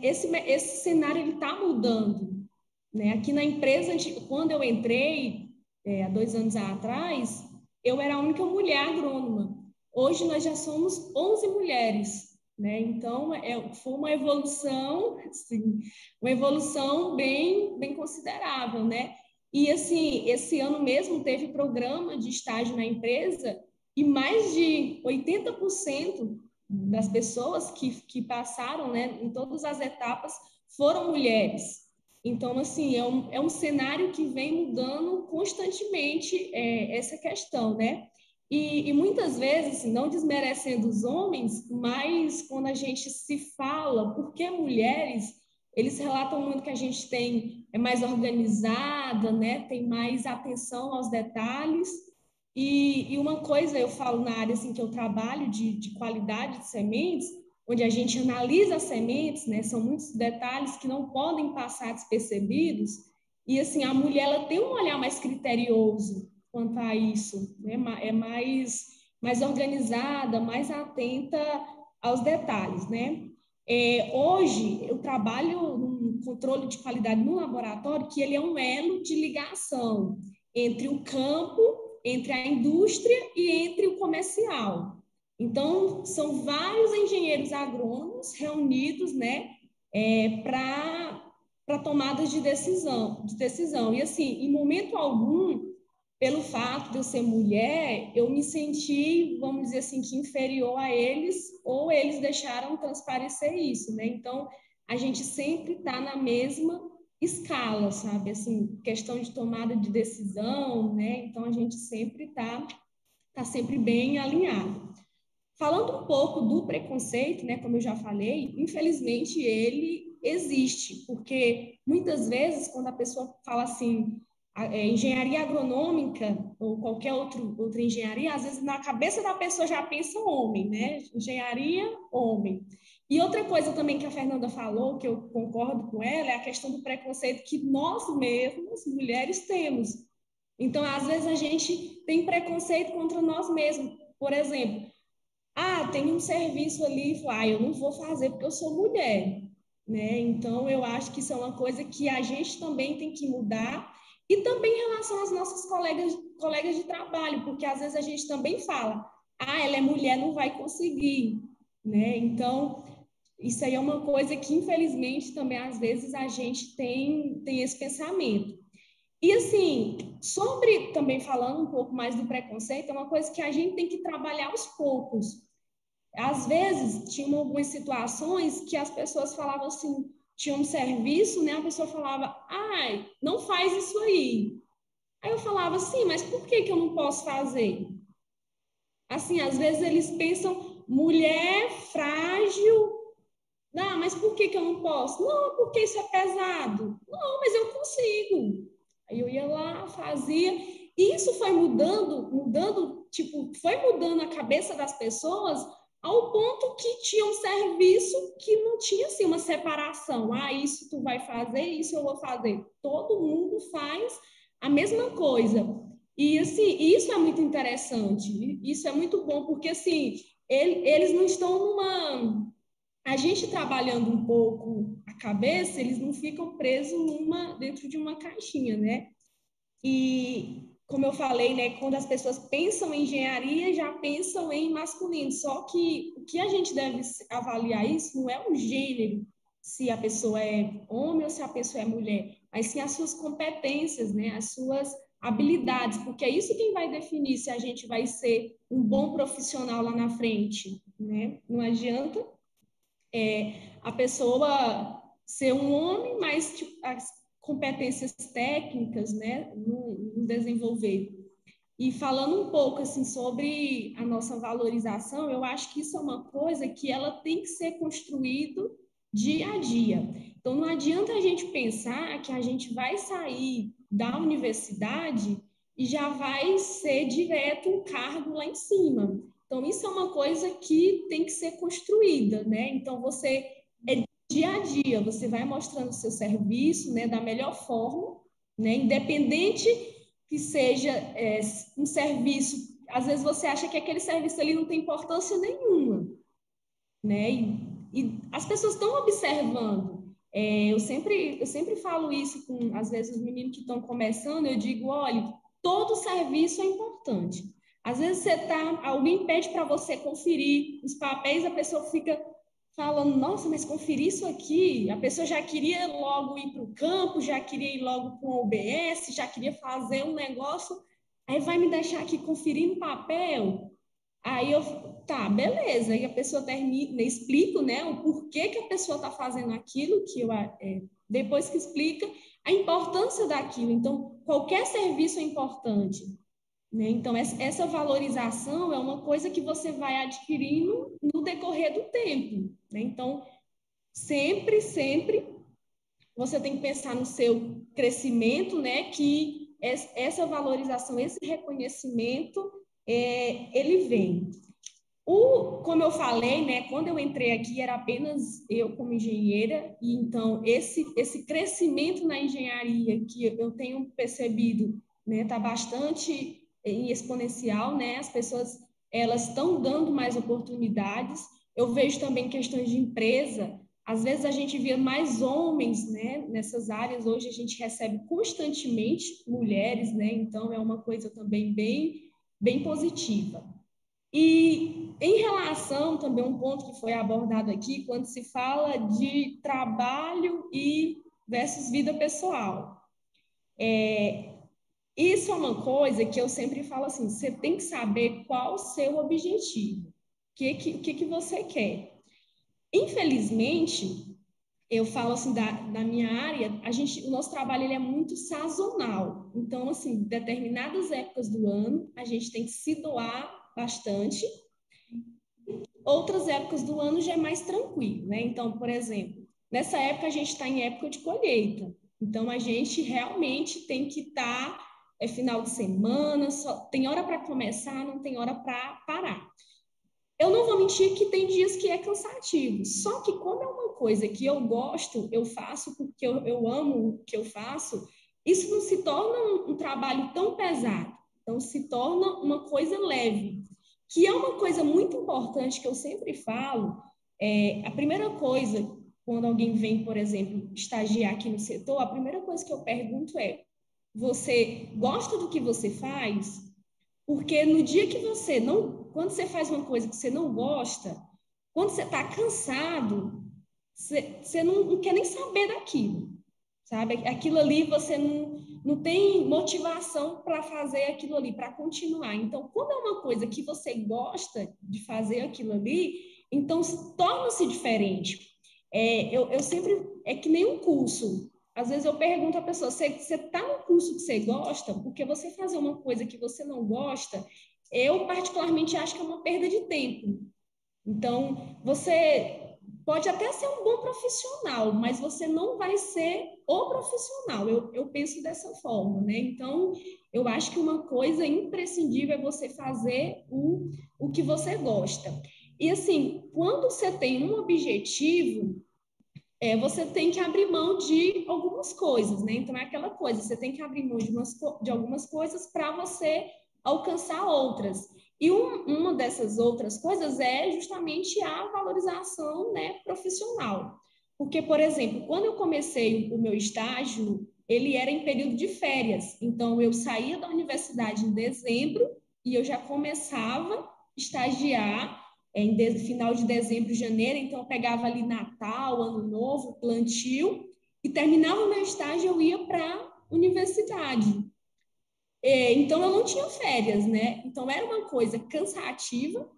esse cenário ele está mudando, né? Aqui na empresa, quando eu entrei, há 2 anos atrás, eu era a única mulher agrônoma. Hoje nós já somos 11 mulheres, né? Então, foi uma evolução, assim, uma evolução bem considerável, né? E, assim, esse ano mesmo teve programa de estágio na empresa e mais de 80% das pessoas que passaram, né, em todas as etapas foram mulheres. Então, assim, é um cenário que vem mudando constantemente essa questão, né? E muitas vezes, não desmerecendo os homens, mas quando a gente se fala, por que mulheres, eles relatam muito que a gente é mais organizada, né? Tem mais atenção aos detalhes. E uma coisa, eu falo na área assim, que eu trabalho de qualidade de sementes, onde a gente analisa as sementes, né? São muitos detalhes que não podem passar despercebidos. E assim, a mulher ela tem um olhar mais criterioso quanto a isso, né? É mais organizada, mais atenta aos detalhes, né? Hoje, eu trabalho no controle de qualidade no laboratório, que ele é um elo de ligação entre o campo, entre a indústria e entre o comercial. Então, são vários engenheiros agrônomos reunidos, né, para tomadas de decisão. E, assim, em momento algum, pelo fato de eu ser mulher, eu me senti, vamos dizer assim, que inferior a eles, ou eles deixaram transparecer isso, né? Então, a gente sempre está na mesma escala, sabe? Assim, questão de tomada de decisão, né? Então, a gente sempre está sempre bem alinhado. Falando um pouco do preconceito, né? Como eu já falei, infelizmente ele existe, porque muitas vezes, quando a pessoa fala assim, engenharia agronômica ou qualquer outra engenharia, às vezes na cabeça da pessoa já pensa homem, né? Engenharia, homem. E outra coisa também que a Fernanda falou, que eu concordo com ela, é a questão do preconceito que nós mesmas, mulheres, temos. Então, às vezes, a gente tem preconceito contra nós mesmos. Por exemplo, tem um serviço ali, eu não vou fazer porque eu sou mulher, né? Então, eu acho que isso é uma coisa que a gente também tem que mudar. E também em relação às nossas colegas de trabalho, porque às vezes a gente também fala, ela é mulher, não vai conseguir, né? Então, isso aí é uma coisa que, infelizmente, também às vezes a gente tem esse pensamento. E assim, sobre também falando um pouco mais do preconceito, é uma coisa que a gente tem que trabalhar aos poucos. Às vezes, tinham algumas situações que as pessoas falavam assim, tinha um serviço, né? A pessoa falava, não faz isso aí. Aí eu falava, sim, mas por que eu não posso fazer? Assim, às vezes eles pensam, mulher frágil, não, mas por que eu não posso? Não, porque isso é pesado. Não, mas eu consigo. Aí eu ia lá, fazia. E isso foi mudando, foi mudando a cabeça das pessoas ao ponto que tinha um serviço que não tinha assim uma separação. Isso tu vai fazer, isso eu vou fazer. Todo mundo faz a mesma coisa. E assim, isso é muito interessante. Isso é muito bom, porque assim, eles não estão numa... A gente trabalhando um pouco a cabeça, eles não ficam presos dentro de uma caixinha, né? E, como eu falei, né, quando as pessoas pensam em engenharia, já pensam em masculino. Só que o que a gente deve avaliar isso não é o gênero, se a pessoa é homem ou se a pessoa é mulher, mas sim as suas competências, né, as suas habilidades, porque é isso quem vai definir se a gente vai ser um bom profissional lá na frente, né? Não adianta a pessoa ser um homem, mas as competências técnicas, né, não desenvolver. E falando um pouco assim sobre a nossa valorização, eu acho que isso é uma coisa que ela tem que ser construído dia a dia. Então não adianta a gente pensar que a gente vai sair da universidade e já vai ser direto um cargo lá em cima. Então isso é uma coisa que tem que ser construída, né? Então você dia a dia, você vai mostrando o seu serviço, né, da melhor forma, né, independente que seja um serviço, às vezes você acha que aquele serviço ali não tem importância nenhuma, né, e as pessoas estão observando. Eu sempre falo isso com, às vezes, os meninos que estão começando, eu digo, olha, todo serviço é importante. Às vezes alguém pede para você conferir os papéis, a pessoa fica falando, nossa, mas conferir isso aqui, a pessoa já queria logo ir para o campo, já queria ir logo para o OBS, já queria fazer um negócio, aí vai me deixar aqui conferir no papel. Aí tá, beleza. Aí a pessoa termina, explico, né, o porquê que a pessoa está fazendo aquilo, depois que explica a importância daquilo. Então, qualquer serviço é importante, né? Então, essa valorização é uma coisa que você vai adquirindo no decorrer do tempo, né? Então, sempre você tem que pensar no seu crescimento, né? Que essa valorização, esse reconhecimento, ele vem. Como eu falei, né, quando eu entrei aqui era apenas eu como engenheira, e então esse crescimento na engenharia que eu tenho percebido, né, está bastante em exponencial, né, as pessoas elas estão dando mais oportunidades. Eu vejo também questões de empresa, às vezes a gente via mais homens, né, nessas áreas, hoje a gente recebe constantemente mulheres, né, então é uma coisa também bem positiva. E em relação também a um ponto que foi abordado aqui, quando se fala de trabalho versus vida pessoal. Isso é uma coisa que eu sempre falo assim, você tem que saber qual o seu objetivo, o que você quer. Infelizmente, eu falo assim, da minha área, o nosso trabalho ele é muito sazonal. Então, assim, determinadas épocas do ano, a gente tem que se doar bastante. Outras épocas do ano já é mais tranquilo, né? Então, por exemplo, nessa época a gente está em época de colheita. Então, a gente realmente tem que estar final de semana, tem hora para começar, não tem hora para parar. Eu não vou mentir que tem dias que é cansativo, só que como é uma coisa que eu gosto, eu faço porque eu amo o que eu faço, isso não se torna um trabalho tão pesado, então se torna uma coisa leve, que é uma coisa muito importante que eu sempre falo. A primeira coisa, quando alguém vem, por exemplo, estagiar aqui no setor, a primeira coisa que eu pergunto é: você gosta do que você faz? Porque no dia que você não, quando você faz uma coisa que você não gosta, quando você está cansado, você não quer nem saber daquilo, sabe? Aquilo ali você não tem motivação para fazer aquilo ali, para continuar. Então, quando é uma coisa que você gosta de fazer aquilo ali, então torna-se diferente. Eu sempre, é que nem um curso. Às vezes eu pergunto à pessoa: você está no curso que você gosta? Porque você fazer uma coisa que você não gosta, eu particularmente acho que é uma perda de tempo. Então, você pode até ser um bom profissional, mas você não vai ser o profissional. Eu penso dessa forma, né? Então, eu acho que uma coisa imprescindível é você fazer o que você gosta. E, assim, quando você tem um objetivo, você tem que abrir mão de algumas coisas, né? Então, é aquela coisa, você tem que abrir mão de algumas coisas para você alcançar outras. E uma dessas outras coisas é justamente a valorização, né, profissional. Porque, por exemplo, quando eu comecei o meu estágio, ele era em período de férias. Então, eu saía da universidade em dezembro e eu já começava a estagiar final de dezembro, janeiro. Então, eu pegava ali Natal, Ano Novo, plantio, e terminava o meu estágio, eu ia para a universidade. Então, eu não tinha férias, né? Então, era uma coisa cansativa,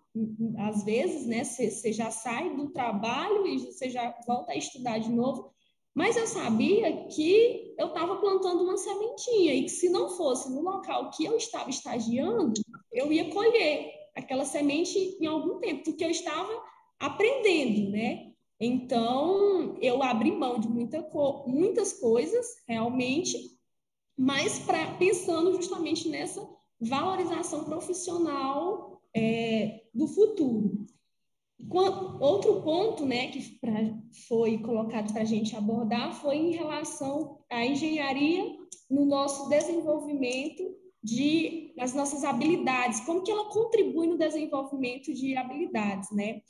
às vezes, né? Você já sai do trabalho e você já volta a estudar de novo, mas eu sabia que eu estava plantando uma sementinha e que se não fosse no local que eu estava estagiando, eu ia colher aquela semente em algum tempo, porque eu estava aprendendo, né? Então, eu abri mão de muitas coisas, realmente, mas pensando justamente nessa valorização profissional do futuro. Outro ponto, né, que foi colocado para a gente abordar foi em relação à engenharia no nosso desenvolvimento das nossas habilidades, como que ela contribui no desenvolvimento de habilidades, né?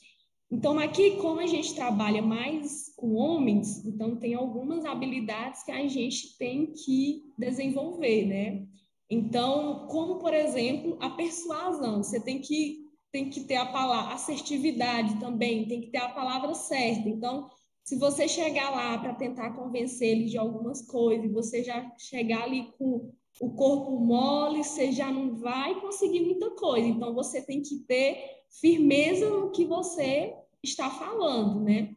Então, aqui, como a gente trabalha mais com homens, então tem algumas habilidades que a gente tem que desenvolver, né? Então, como, por exemplo, a persuasão, você tem que ter a palavra, assertividade também, tem que ter a palavra certa. Então, se você chegar lá para tentar convencer ele de algumas coisas, e você já chegar ali com o corpo mole, você já não vai conseguir muita coisa. Então, você tem que ter firmeza no que você está falando, né?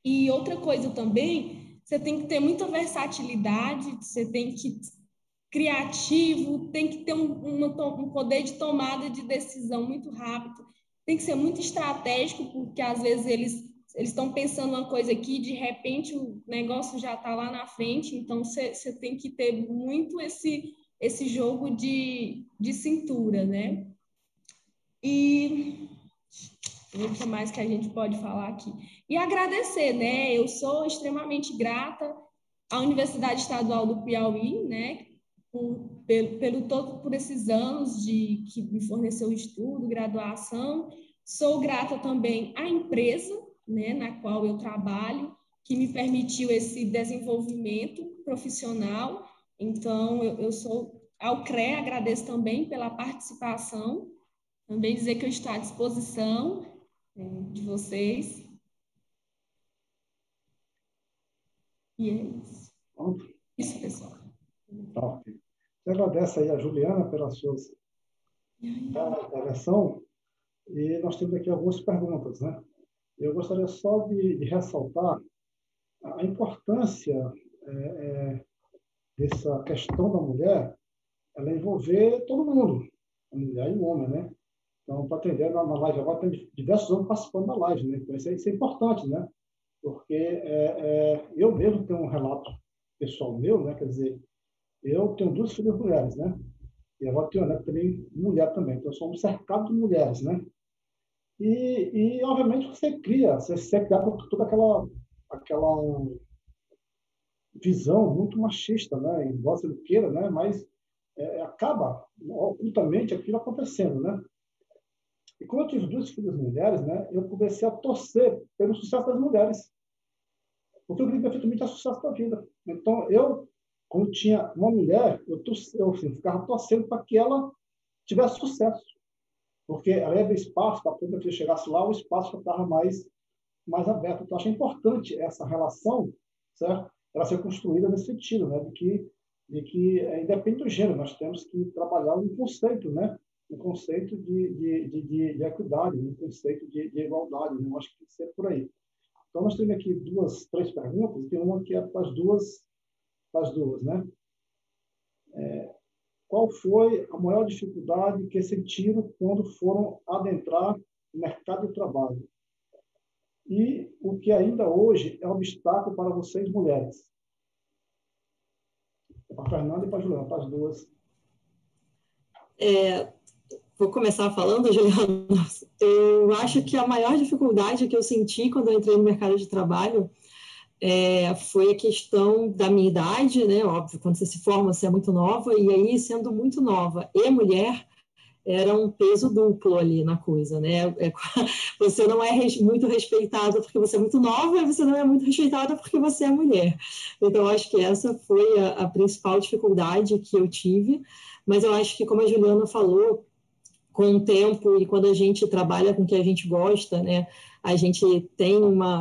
E outra coisa também, você tem que ter muita versatilidade, você tem que criativo, tem que ter um poder de tomada de decisão muito rápido, tem que ser muito estratégico, porque às vezes eles estão pensando uma coisa aqui, de repente o negócio já está lá na frente, então você tem que ter muito esse jogo de cintura, né? E o que mais que a gente pode falar aqui? E agradecer, né? Eu sou extremamente grata à Universidade Estadual do Piauí, né? Por esses anos que me forneceu estudo, graduação. Sou grata também à empresa, né, na qual eu trabalho, que me permitiu esse desenvolvimento profissional. Então, eu sou ao CREA, agradeço também pela participação, também dizer que eu estou à disposição de vocês. E é isso. Isso, pessoal. Top. Eu agradeço aí a Juliana pela sua intervenção e nós temos aqui algumas perguntas, né? Eu gostaria só de ressaltar a importância dessa questão da mulher, ela envolver todo mundo, a mulher e o homem, né? Então, para atender na live agora, tem diversos homens participando da live, né? Então, isso é importante, né? Porque eu mesmo tenho um relato pessoal meu, né? Quer dizer, eu tenho 2 filhas mulheres, né? E agora tenho uma também mulher também. Então, somos cercados de mulheres, né? E obviamente, você cria por toda aquela visão muito machista, né? Embora você não queira, né? Mas acaba ocultamente aquilo acontecendo, né? E como eu tive 2 filhas mulheres, né? Eu comecei a torcer pelo sucesso das mulheres, porque eu queria perfeitamente o sucesso da vida. Então, quando tinha uma mulher, eu assim, ficava torcendo para que ela tivesse sucesso, porque ela ia abrir espaço para quando a filha chegasse lá, o espaço ficava mais aberto. Então, achei importante essa relação, certo? Ela ser construída nesse sentido, né? De que independente do gênero, nós temos que trabalhar um conceito, né? Um conceito de equidade, um conceito de igualdade, né? Eu acho que tem que ser por aí. Então, nós temos aqui 3 perguntas, e tem uma que é para as duas, né? Qual foi a maior dificuldade que sentiram quando foram adentrar o mercado de trabalho? E o que ainda hoje é um obstáculo para vocês, mulheres? É para a Fernanda e para a Juliana, para as duas. Vou começar falando, Juliana. Eu acho que a maior dificuldade que eu senti quando eu entrei no mercado de trabalho foi a questão da minha idade, né? Óbvio, quando você se forma, você é muito nova, e aí, sendo muito nova e mulher, era um peso duplo ali na coisa, né? Você não é muito respeitada porque você é muito nova, e você não é muito respeitada porque você é mulher. Então, acho que essa foi a principal dificuldade que eu tive, mas eu acho que, como a Juliana falou, com o tempo e quando a gente trabalha com o que a gente gosta, né, a gente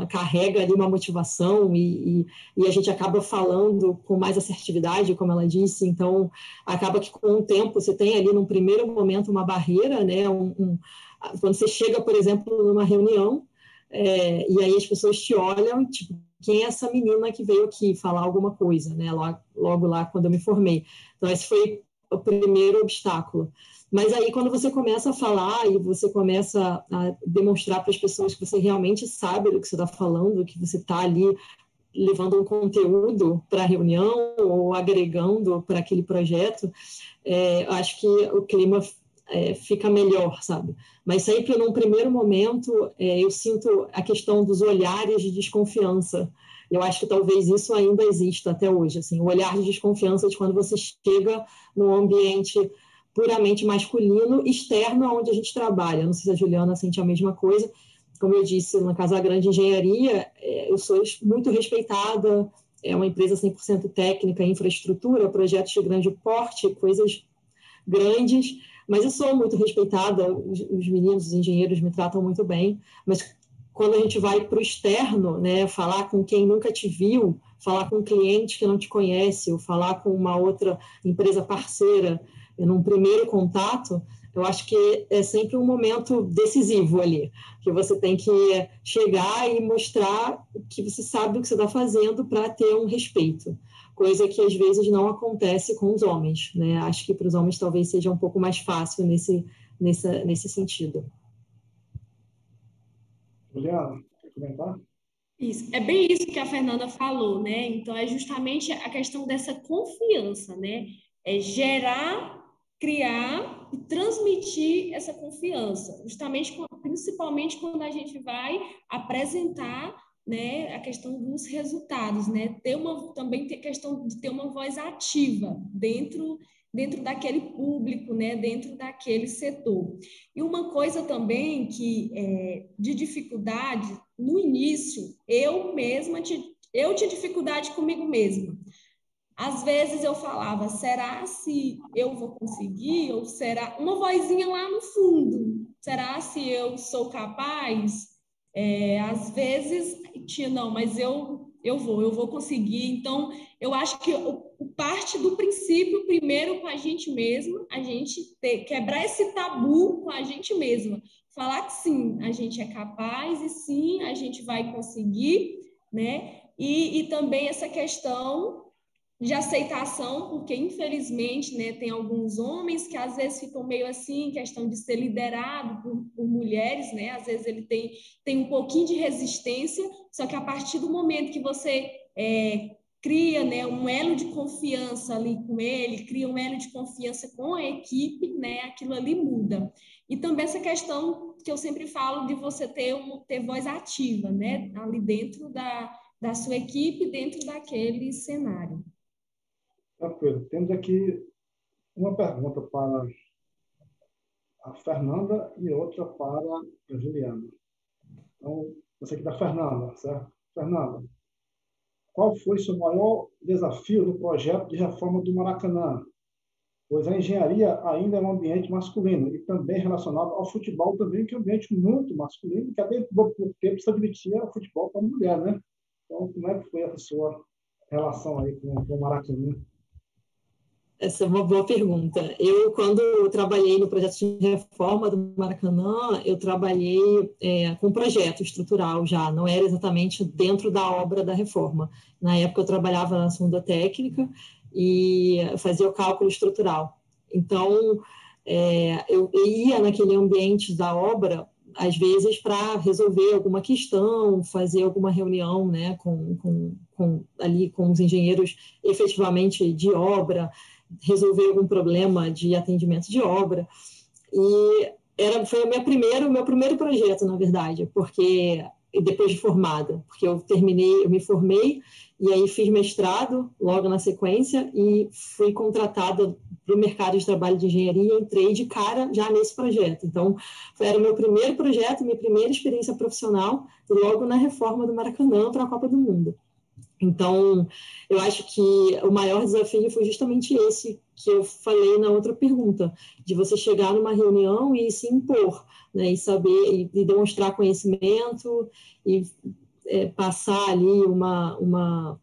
carrega ali uma motivação e a gente acaba falando com mais assertividade, como ela disse, então acaba que com o tempo você tem ali num primeiro momento uma barreira, né, quando você chega, por exemplo, numa reunião, e aí as pessoas te olham, tipo, quem é essa menina que veio aqui falar alguma coisa, né, logo lá quando eu me formei. Então esse foi o primeiro obstáculo. Mas aí, quando você começa a falar e você começa a demonstrar para as pessoas que você realmente sabe do que você está falando, que você está ali levando um conteúdo para a reunião ou agregando para aquele projeto, acho que o clima fica melhor, sabe? Mas sempre, num primeiro momento, eu sinto a questão dos olhares de desconfiança. Eu acho que talvez isso ainda exista até hoje, assim, o olhar de desconfiança de quando você chega num ambiente puramente masculino, externo aonde a gente trabalha. Não sei se a Juliana sente a mesma coisa. Como eu disse, na Casa Grande Engenharia, eu sou muito respeitada, é uma empresa 100% técnica, infraestrutura, projetos de grande porte, coisas grandes, mas eu sou muito respeitada, os meninos, os engenheiros me tratam muito bem, mas quando a gente vai para o externo, né, falar com quem nunca te viu, falar com um cliente que não te conhece, ou falar com uma outra empresa parceira, num primeiro contato, eu acho que é sempre um momento decisivo ali, que você tem que chegar e mostrar que você sabe o que você está fazendo para ter um respeito, coisa que às vezes não acontece com os homens, né? Acho que para os homens talvez seja um pouco mais fácil nesse sentido. Juliana, quer comentar? Isso. É bem isso que a Fernanda falou, né? Então, é justamente a questão dessa confiança, né? É gerar, criar e transmitir essa confiança, justamente, principalmente quando a gente vai apresentar, né, a questão dos resultados, né? Também tem questão de ter uma voz ativa dentro daquele público, né? Dentro daquele setor. E uma coisa também de dificuldade, no início, eu tinha dificuldade comigo mesma. Às vezes eu falava, será se eu vou conseguir? Ou será uma vozinha lá no fundo? Será se eu sou capaz? Às vezes tinha, não, mas eu vou conseguir. Então, eu acho que parte do princípio, primeiro com a gente mesma, a gente quebrar esse tabu com a gente mesma. Falar que sim, a gente é capaz e sim, a gente vai conseguir, né? E também essa questão de aceitação, porque infelizmente, né, tem alguns homens que às vezes ficam meio assim, questão de ser liderado por mulheres, né? Às vezes ele tem um pouquinho de resistência, só que a partir do momento que você cria, né, um elo de confiança ali com ele, cria um elo de confiança com a equipe, né, aquilo ali muda. E também essa questão que eu sempre falo de você ter voz ativa, né, ali dentro da da sua equipe dentro daquele cenário. Tranquilo. Temos aqui uma pergunta para a Fernanda e outra para a Juliana. Então, você aqui da Fernanda, certo? Fernanda, qual foi seu maior desafio no projeto de reforma do Maracanã? Pois a engenharia ainda é um ambiente masculino e também relacionado ao futebol também, que é um ambiente muito masculino, que até por pouco tempo se admitia o futebol para a mulher, né? Então, como é que foi essa sua relação aí com o Maracanã? Essa é uma boa pergunta. Eu, quando eu trabalhei no projeto de reforma do Maracanã, eu trabalhei com projeto estrutural já, não era exatamente dentro da obra da reforma. Na época, eu trabalhava na sonda técnica e fazia o cálculo estrutural. Então, eu ia naquele ambiente da obra, às vezes, para resolver alguma questão, fazer alguma reunião, né, ali com os engenheiros efetivamente de obra, resolver algum problema de atendimento de obra. E foi o meu primeiro projeto, na verdade, porque depois de formada, porque eu me formei e aí fiz mestrado logo na sequência e fui contratada para o mercado de trabalho de engenharia e entrei de cara já nesse projeto. Então, era o meu primeiro projeto, minha primeira experiência profissional, logo na reforma do Maracanã para a Copa do Mundo. Então, eu acho que o maior desafio foi justamente esse que eu falei na outra pergunta, de você chegar numa reunião e se impor, né, e saber, e demonstrar conhecimento, e passar ali uma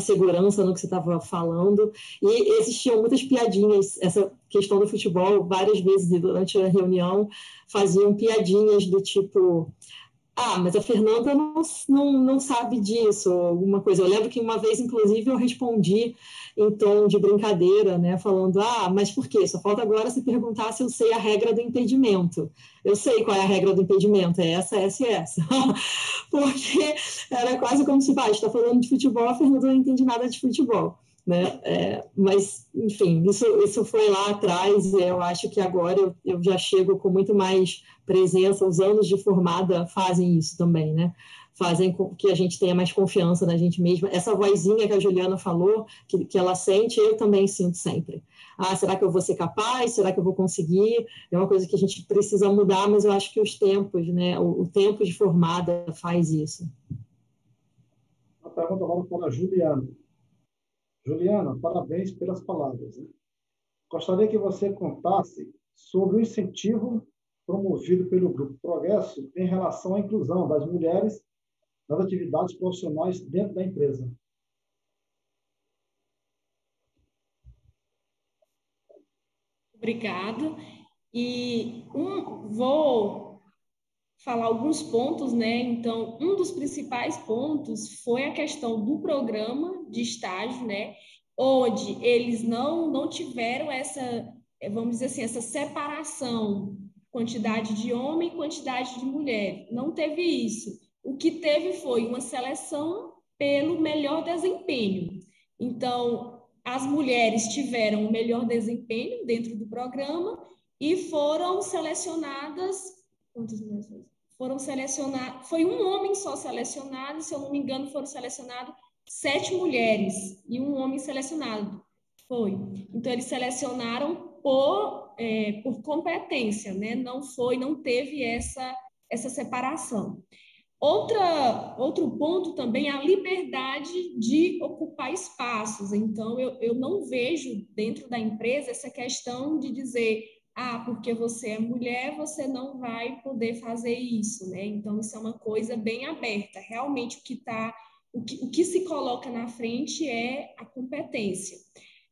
segurança no que você estava falando. E existiam muitas piadinhas, essa questão do futebol, várias vezes durante a reunião, faziam piadinhas do tipo... mas a Fernanda não sabe disso, alguma coisa. Eu lembro que uma vez, inclusive, eu respondi em tom de brincadeira, né, falando, mas por quê? Só falta agora se perguntar se eu sei a regra do impedimento. Eu sei qual é a regra do impedimento, é essa, essa e essa. Porque era quase como se, está falando de futebol, a Fernanda não entende nada de futebol. Né? Mas, enfim, isso foi lá atrás, e eu acho que agora eu já chego com muito mais presença, os anos de formada fazem isso também, né? Fazem com que a gente tenha mais confiança na gente mesma. Essa vozinha que a Juliana falou, que ela sente, eu também sinto sempre. Será que eu vou ser capaz? Será que eu vou conseguir? É uma coisa que a gente precisa mudar, mas eu acho que os tempos, né? O tempo de formada faz isso. A pergunta agora para a Juliana. Juliana, parabéns pelas palavras. Né? Gostaria que você contasse sobre o incentivo promovido pelo Grupo Progresso em relação à inclusão das mulheres nas atividades profissionais dentro da empresa. Obrigada. E vou falar alguns pontos, né? Então, um dos principais pontos foi a questão do programa de estágio, né? Onde eles não tiveram essa, vamos dizer assim, essa separação, quantidade de homem e quantidade de mulher. Não teve isso. O que teve foi uma seleção pelo melhor desempenho. Então, as mulheres tiveram o melhor desempenho dentro do programa e foram selecionadas. Quantas mulheres foram selecionadas? Foi um homem só selecionado, se eu não me engano, foram selecionados 7 mulheres e um homem selecionado. Foi. Então, eles selecionaram por competência, né? Não teve essa separação. Outro ponto também é a liberdade de ocupar espaços. Então, eu não vejo dentro da empresa essa questão de dizer porque você é mulher, você não vai poder fazer isso, né? Então, isso é uma coisa bem aberta. Realmente, o que se coloca na frente é a competência.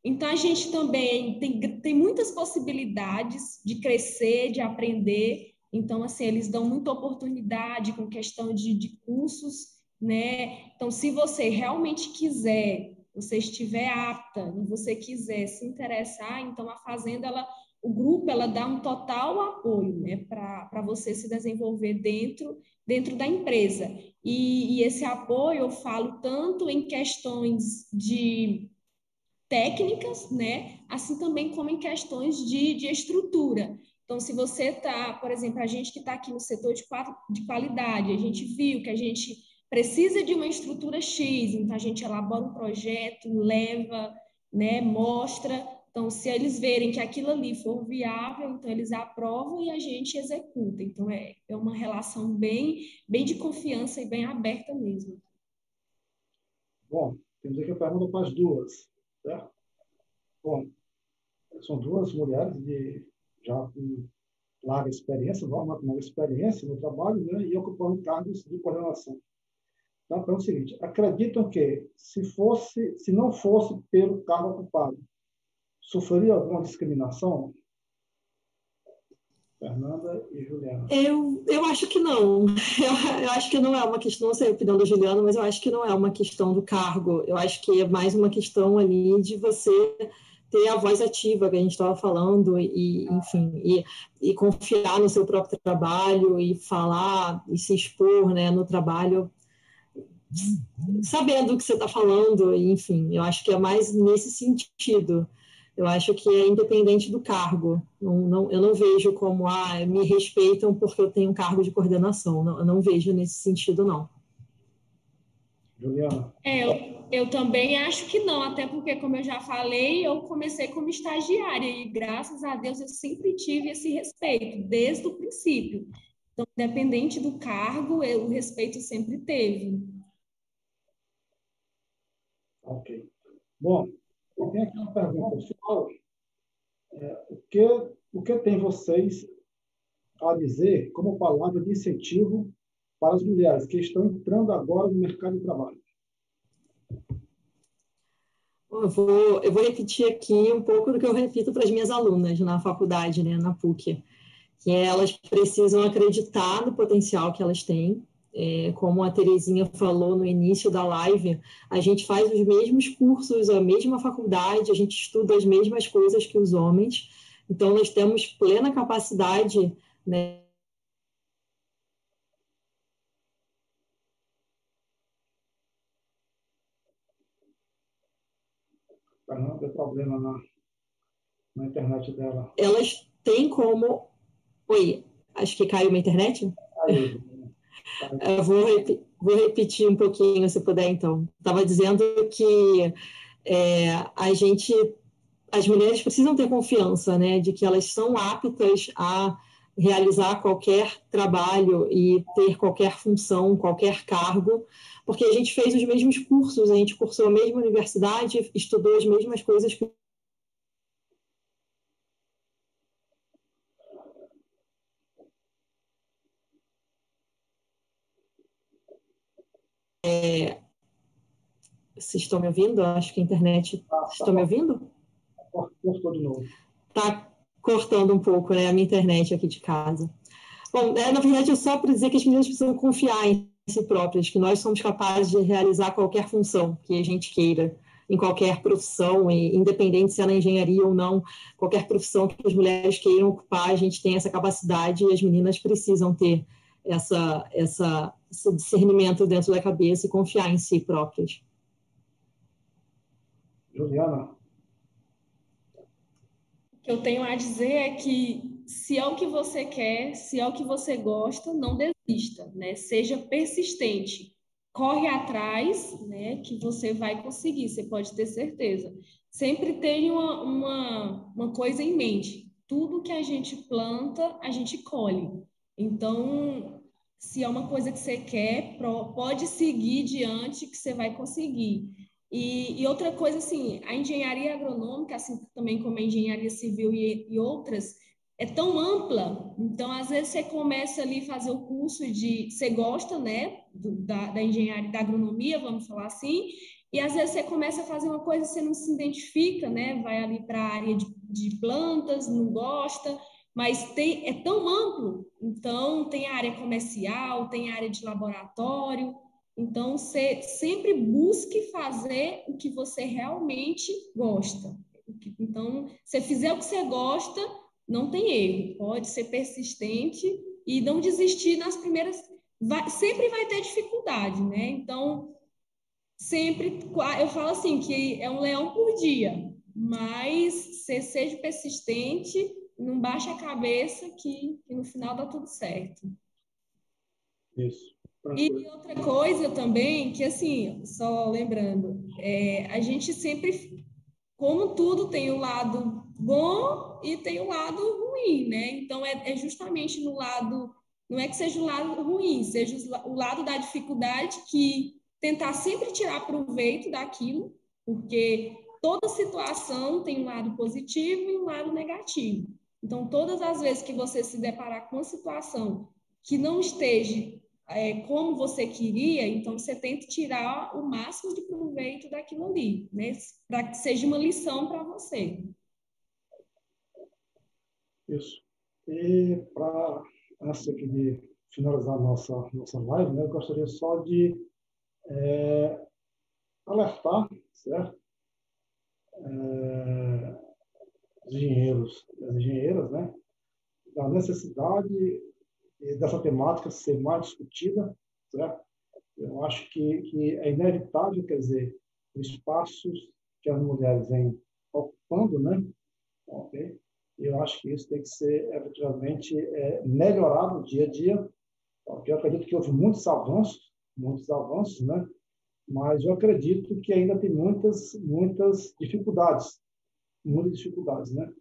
Então, a gente também tem muitas possibilidades de crescer, de aprender. Então, assim, eles dão muita oportunidade com questão de cursos, né? Então, se você realmente quiser, você estiver apta e você quiser se interessar, então a Fazenda, o grupo, ela dá um total apoio, né, para você se desenvolver dentro da empresa. E esse apoio eu falo tanto em questões de técnicas, né, assim também como em questões de estrutura. Então, se você está, por exemplo, a gente que está aqui no setor de qualidade, a gente viu que a gente precisa de uma estrutura X, então a gente elabora um projeto, leva, né, mostra. Então, se eles verem que aquilo ali for viável, então eles aprovam e a gente executa. Então, é uma relação bem de confiança e bem aberta mesmo. Bom, temos aqui a pergunta para as duas, certo? Bom, são duas mulheres já com larga experiência, longa experiência no trabalho, né, e ocupando cargos de coordenação. Então, é o seguinte, acreditam que, se não fosse pelo cargo ocupado, sofreria alguma discriminação? Fernanda e Juliana. Eu acho que não. Eu acho que não é uma questão, não sei a opinião da Juliana, mas eu acho que não é uma questão do cargo. Eu acho que é mais uma questão ali de você ter a voz ativa que a gente estava falando enfim, e confiar no seu próprio trabalho e falar e se expor, né, no trabalho, sabendo o que você está falando, enfim, eu acho que é mais nesse sentido. Eu acho que é independente do cargo. Eu não vejo como, me respeitam porque eu tenho um cargo de coordenação. Eu não vejo nesse sentido, não. Juliana? Eu também acho que não, até porque, como eu já falei, eu comecei como estagiária e, graças a Deus, eu sempre tive esse respeito, desde o princípio. Então, independente do cargo, o respeito sempre teve. Ok. Bom, tem aqui uma pergunta final. O que tem vocês a dizer como palavra de incentivo para as mulheres que estão entrando agora no mercado de trabalho? Eu vou repetir aqui um pouco do que eu repito para as minhas alunas na faculdade, né, na PUC, que elas precisam acreditar no potencial que elas têm. Como a Terezinha falou no início da live, a gente faz os mesmos cursos, a mesma faculdade, a gente estuda as mesmas coisas que os homens, então nós temos plena capacidade, né, Para não ter problema na internet dela. elas têm como... Oi, acho que caiu minha internet? Aí. Eu vou repetir um pouquinho, se puder, então. Estava dizendo que as mulheres precisam ter confiança, né, de que elas são aptas a realizar qualquer trabalho e ter qualquer função, qualquer cargo, porque a gente fez os mesmos cursos, a gente cursou a mesma universidade, estudou as mesmas coisas que vocês estão me ouvindo? Acho que a internet... Estão me ouvindo? Cortou de novo. Está cortando um pouco, né, a minha internet aqui de casa. Bom, na verdade, é só para dizer que as meninas precisam confiar em si próprias, que nós somos capazes de realizar qualquer função que a gente queira, em qualquer profissão, independente se é na engenharia ou não, qualquer profissão que as mulheres queiram ocupar, a gente tem essa capacidade e as meninas precisam ter esse discernimento dentro da cabeça e confiar em si próprias. Juliana? O que eu tenho a dizer é que, se é o que você quer, se é o que você gosta, não desista, né? Seja persistente, corre atrás, né? Que você vai conseguir, você pode ter certeza. Sempre tenha uma coisa em mente: tudo que a gente planta, a gente colhe. Então, se é uma coisa que você quer, pode seguir diante que você vai conseguir. E outra coisa, assim, a engenharia agronômica, assim também como a engenharia civil e outras, é tão ampla. Então, às vezes, você começa ali a fazer o curso você gosta, né, da engenharia, da agronomia, vamos falar assim, e às vezes você começa a fazer uma coisa e você não se identifica, né, vai ali para a área de plantas, não gosta, mas é tão amplo. Então, tem a área comercial, tem a área de laboratório. Então, você sempre busque fazer o que você realmente gosta. Então, se fizer o que você gosta, não tem erro. Pode ser persistente e não desistir nas primeiras... sempre vai ter dificuldade, né? Então, sempre... Eu falo assim, que é um leão por dia. Mas você seja persistente, não baixe a cabeça que no final dá tudo certo. Isso. E outra coisa também, que assim, só lembrando, a gente sempre, como tudo tem o lado bom e tem o lado ruim, né? Então, é justamente no lado, não é que seja o lado ruim, seja o lado da dificuldade que tentar sempre tirar proveito daquilo, porque toda situação tem um lado positivo e um lado negativo. Então, todas as vezes que você se deparar com uma situação que não esteja como você queria, então você tenta tirar o máximo de proveito daquilo ali, né? Para que seja uma lição para você. Isso. E para, antes aqui de finalizar a nossa live, né, eu gostaria só de alertar, certo? Os engenheiros e as engenheiras, né, da necessidade dessa temática ser mais discutida, certo? Eu acho que é inevitável, quer dizer, os espaços que as mulheres vêm ocupando, né? Ok? Eu acho que isso tem que ser efetivamente melhorado dia a dia. Ok? Eu acredito que houve muitos avanços, né? Mas eu acredito que ainda tem muitas dificuldades, né?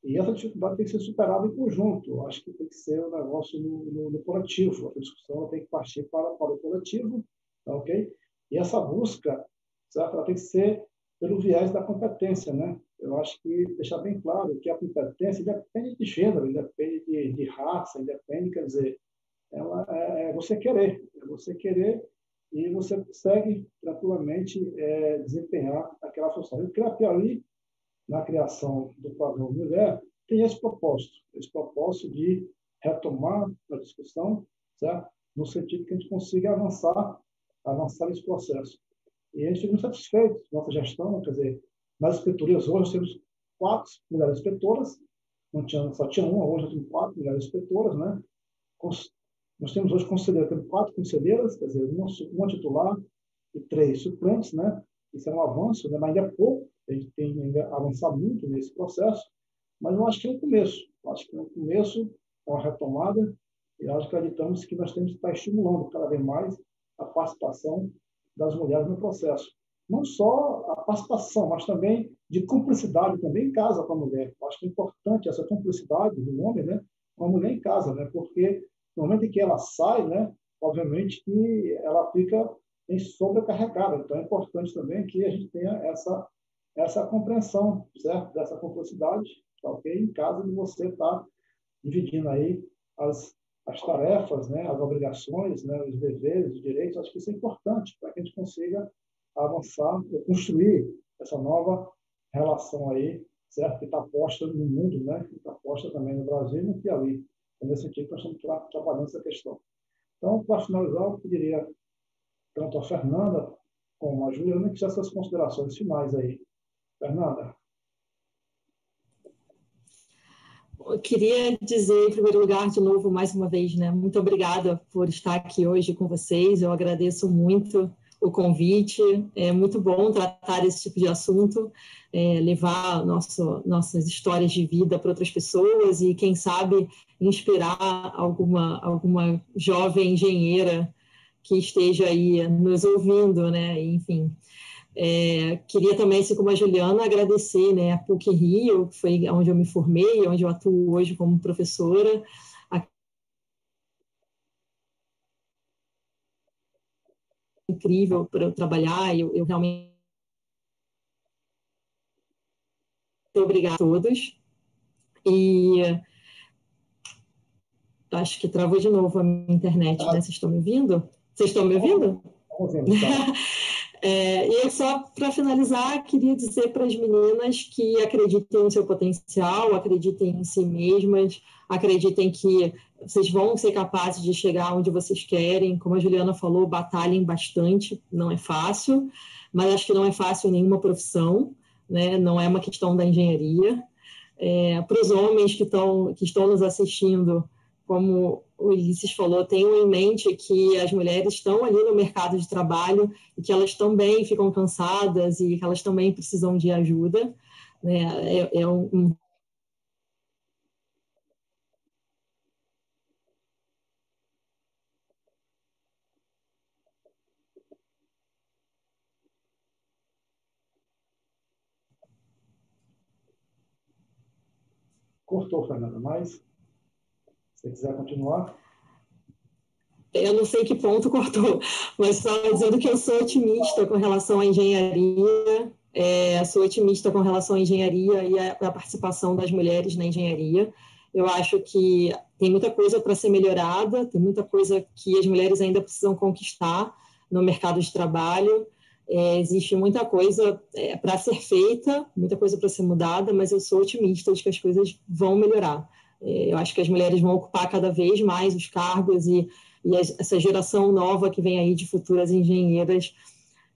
E essa dificuldade tem que ser superada em conjunto. Eu acho que tem que ser um negócio no coletivo. A discussão tem que partir para o coletivo, tá, ok? E essa busca, certo? Ela tem que ser pelo viés da competência, né? Eu acho que deixar bem claro que a competência depende de gênero, depende de raça, depende, quer dizer, é você querer e você consegue tranquilamente desempenhar aquela função. E o CREA-Piauí, na criação do programa Mulher, tem esse propósito de retomar a discussão, certo? No sentido que a gente consiga avançar nesse processo. E a gente fica muito satisfeito com a nossa gestão, quer dizer, nas inspetorias hoje nós temos 4 mulheres inspetoras, só tinha uma, hoje nós temos 4 mulheres inspetoras, né? Nós temos hoje conselheiras, temos 4 conselheiras, quer dizer, uma titular e 3 suplentes, né? Isso é um avanço, né? Mas ainda é pouco, a gente tem ainda avançado muito nesse processo, mas eu acho que é um começo. Eu acho que é um começo, é uma retomada, e nós acreditamos que nós temos que estar estimulando cada vez mais a participação das mulheres no processo. Não só a participação, mas também de cumplicidade também em casa com a mulher. Eu acho que é importante essa cumplicidade do homem, né, com a mulher em casa, né, porque no momento em que ela sai, né, obviamente que ela fica sobrecarregada. Então é importante também que a gente tenha essa compreensão, certo? Dessa complexidade, tá, ok? Em caso de você estar dividindo aí as tarefas, né? As obrigações, né? Os deveres, os direitos. Acho que isso é importante para que a gente consiga avançar, construir essa nova relação aí, certo? Que está posta no mundo, né? Que está posta também no Brasil e no Piauí. É nesse sentido que nós estamos trabalhando essa questão. Então, para finalizar, eu pediria tanto a Fernanda como a Juliana que já essas considerações finais aí. Fernanda. Eu queria dizer, em primeiro lugar, de novo, mais uma vez, né, muito obrigada por estar aqui hoje com vocês. Eu agradeço muito o convite. É muito bom tratar esse tipo de assunto, levar nossas histórias de vida para outras pessoas e, quem sabe, inspirar alguma jovem engenheira que esteja aí nos ouvindo, né? Enfim. Queria também, assim como a Juliana, agradecer, né, a PUC-Rio, que foi onde eu me formei, onde eu atuo hoje como professora. Incrível para eu trabalhar, eu realmente... Muito obrigada a todos. E acho que travou de novo a minha internet, né? Vocês estão me ouvindo? Vocês estão me ouvindo? Estamos ouvindo, tá. E só para finalizar, queria dizer para as meninas que acreditem no seu potencial, acreditem em si mesmas, acreditem que vocês vão ser capazes de chegar onde vocês querem. Como a Juliana falou, batalhem bastante, não é fácil, mas acho que não é fácil em nenhuma profissão, né? Não é uma questão da engenharia. Para os homens que estão nos assistindo, como o Ulisses falou, tenham em mente que as mulheres estão ali no mercado de trabalho e que elas também ficam cansadas e que elas também precisam de ajuda, né? Cortou, Fernanda, mas se você quiser continuar. Eu não sei que ponto cortou, mas estava dizendo que eu sou otimista com relação à engenharia, sou otimista com relação à engenharia e à participação das mulheres na engenharia. Eu acho que tem muita coisa para ser melhorada, tem muita coisa que as mulheres ainda precisam conquistar no mercado de trabalho. Existe muita coisa para ser feita, muita coisa para ser mudada, mas eu sou otimista de que as coisas vão melhorar. Eu acho que as mulheres vão ocupar cada vez mais os cargos e essa geração nova que vem aí de futuras engenheiras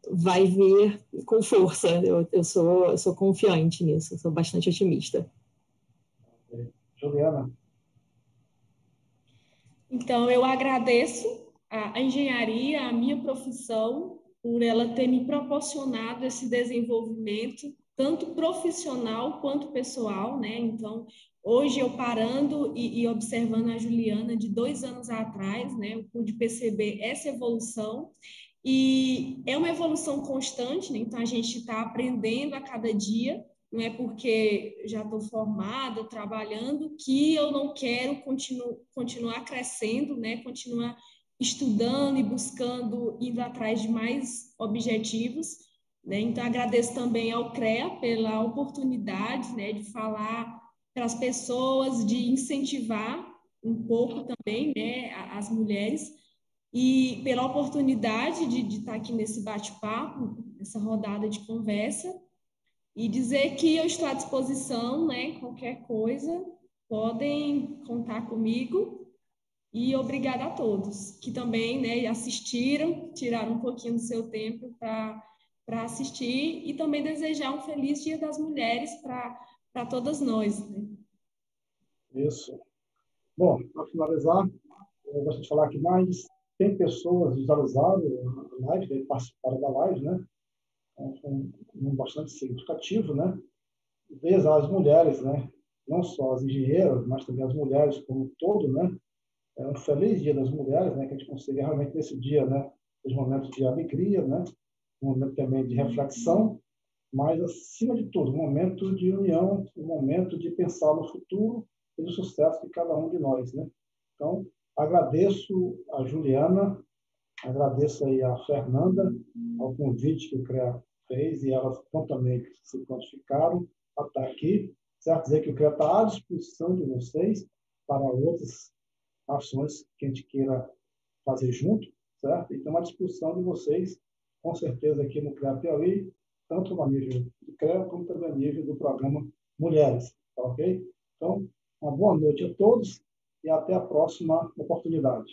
vai vir com força. Eu sou confiante nisso, sou bastante otimista. Juliana. Então, eu agradeço a engenharia, a minha profissão, por ela ter me proporcionado esse desenvolvimento, tanto profissional quanto pessoal, né? Então, hoje eu parando e observando a Juliana de 2 anos atrás, né? Eu pude perceber essa evolução e é uma evolução constante, né? Então, a gente está aprendendo a cada dia, não é porque já estou formada, trabalhando, que eu não quero continuar crescendo, né? Continuar estudando e buscando, indo atrás de mais objetivos, né? Então, agradeço também ao CREA pela oportunidade, né, de falar para as pessoas, de incentivar um pouco também, né, as mulheres, e pela oportunidade de estar aqui nesse bate-papo, nessa rodada de conversa, e dizer que eu estou à disposição, né, qualquer coisa, podem contar comigo. E obrigada a todos que também, né, assistiram, tiraram um pouquinho do seu tempo para assistir e também desejar um feliz Dia das Mulheres para todas nós. Né? Isso. Bom, para finalizar, eu gosto de falar que mais 100 pessoas visualizaram a live, participaram da live, né? Um número bastante significativo, né? Desde as mulheres, né? Não só as engenheiras, mas também as mulheres como um todo, né? É um feliz Dia das Mulheres, né? Que a gente consiga realmente nesse dia, né? Os momentos de alegria, né? Um momento também de reflexão, mas acima de tudo, um momento de união, um momento de pensar no futuro e no sucesso de cada um de nós, né? Então, agradeço a Juliana, agradeço aí a Fernanda, ao convite que o CREA fez, e elas prontamente se prontificaram a estar aqui. Certo dizer que o CREA está à disposição de vocês para outras ações que a gente queira fazer junto, certo? Então, à disposição de vocês, com certeza, aqui no CREA Piauí, tanto no nível do CREA, como também no nível do programa Mulheres, tá ok? Então, uma boa noite a todos e até a próxima oportunidade.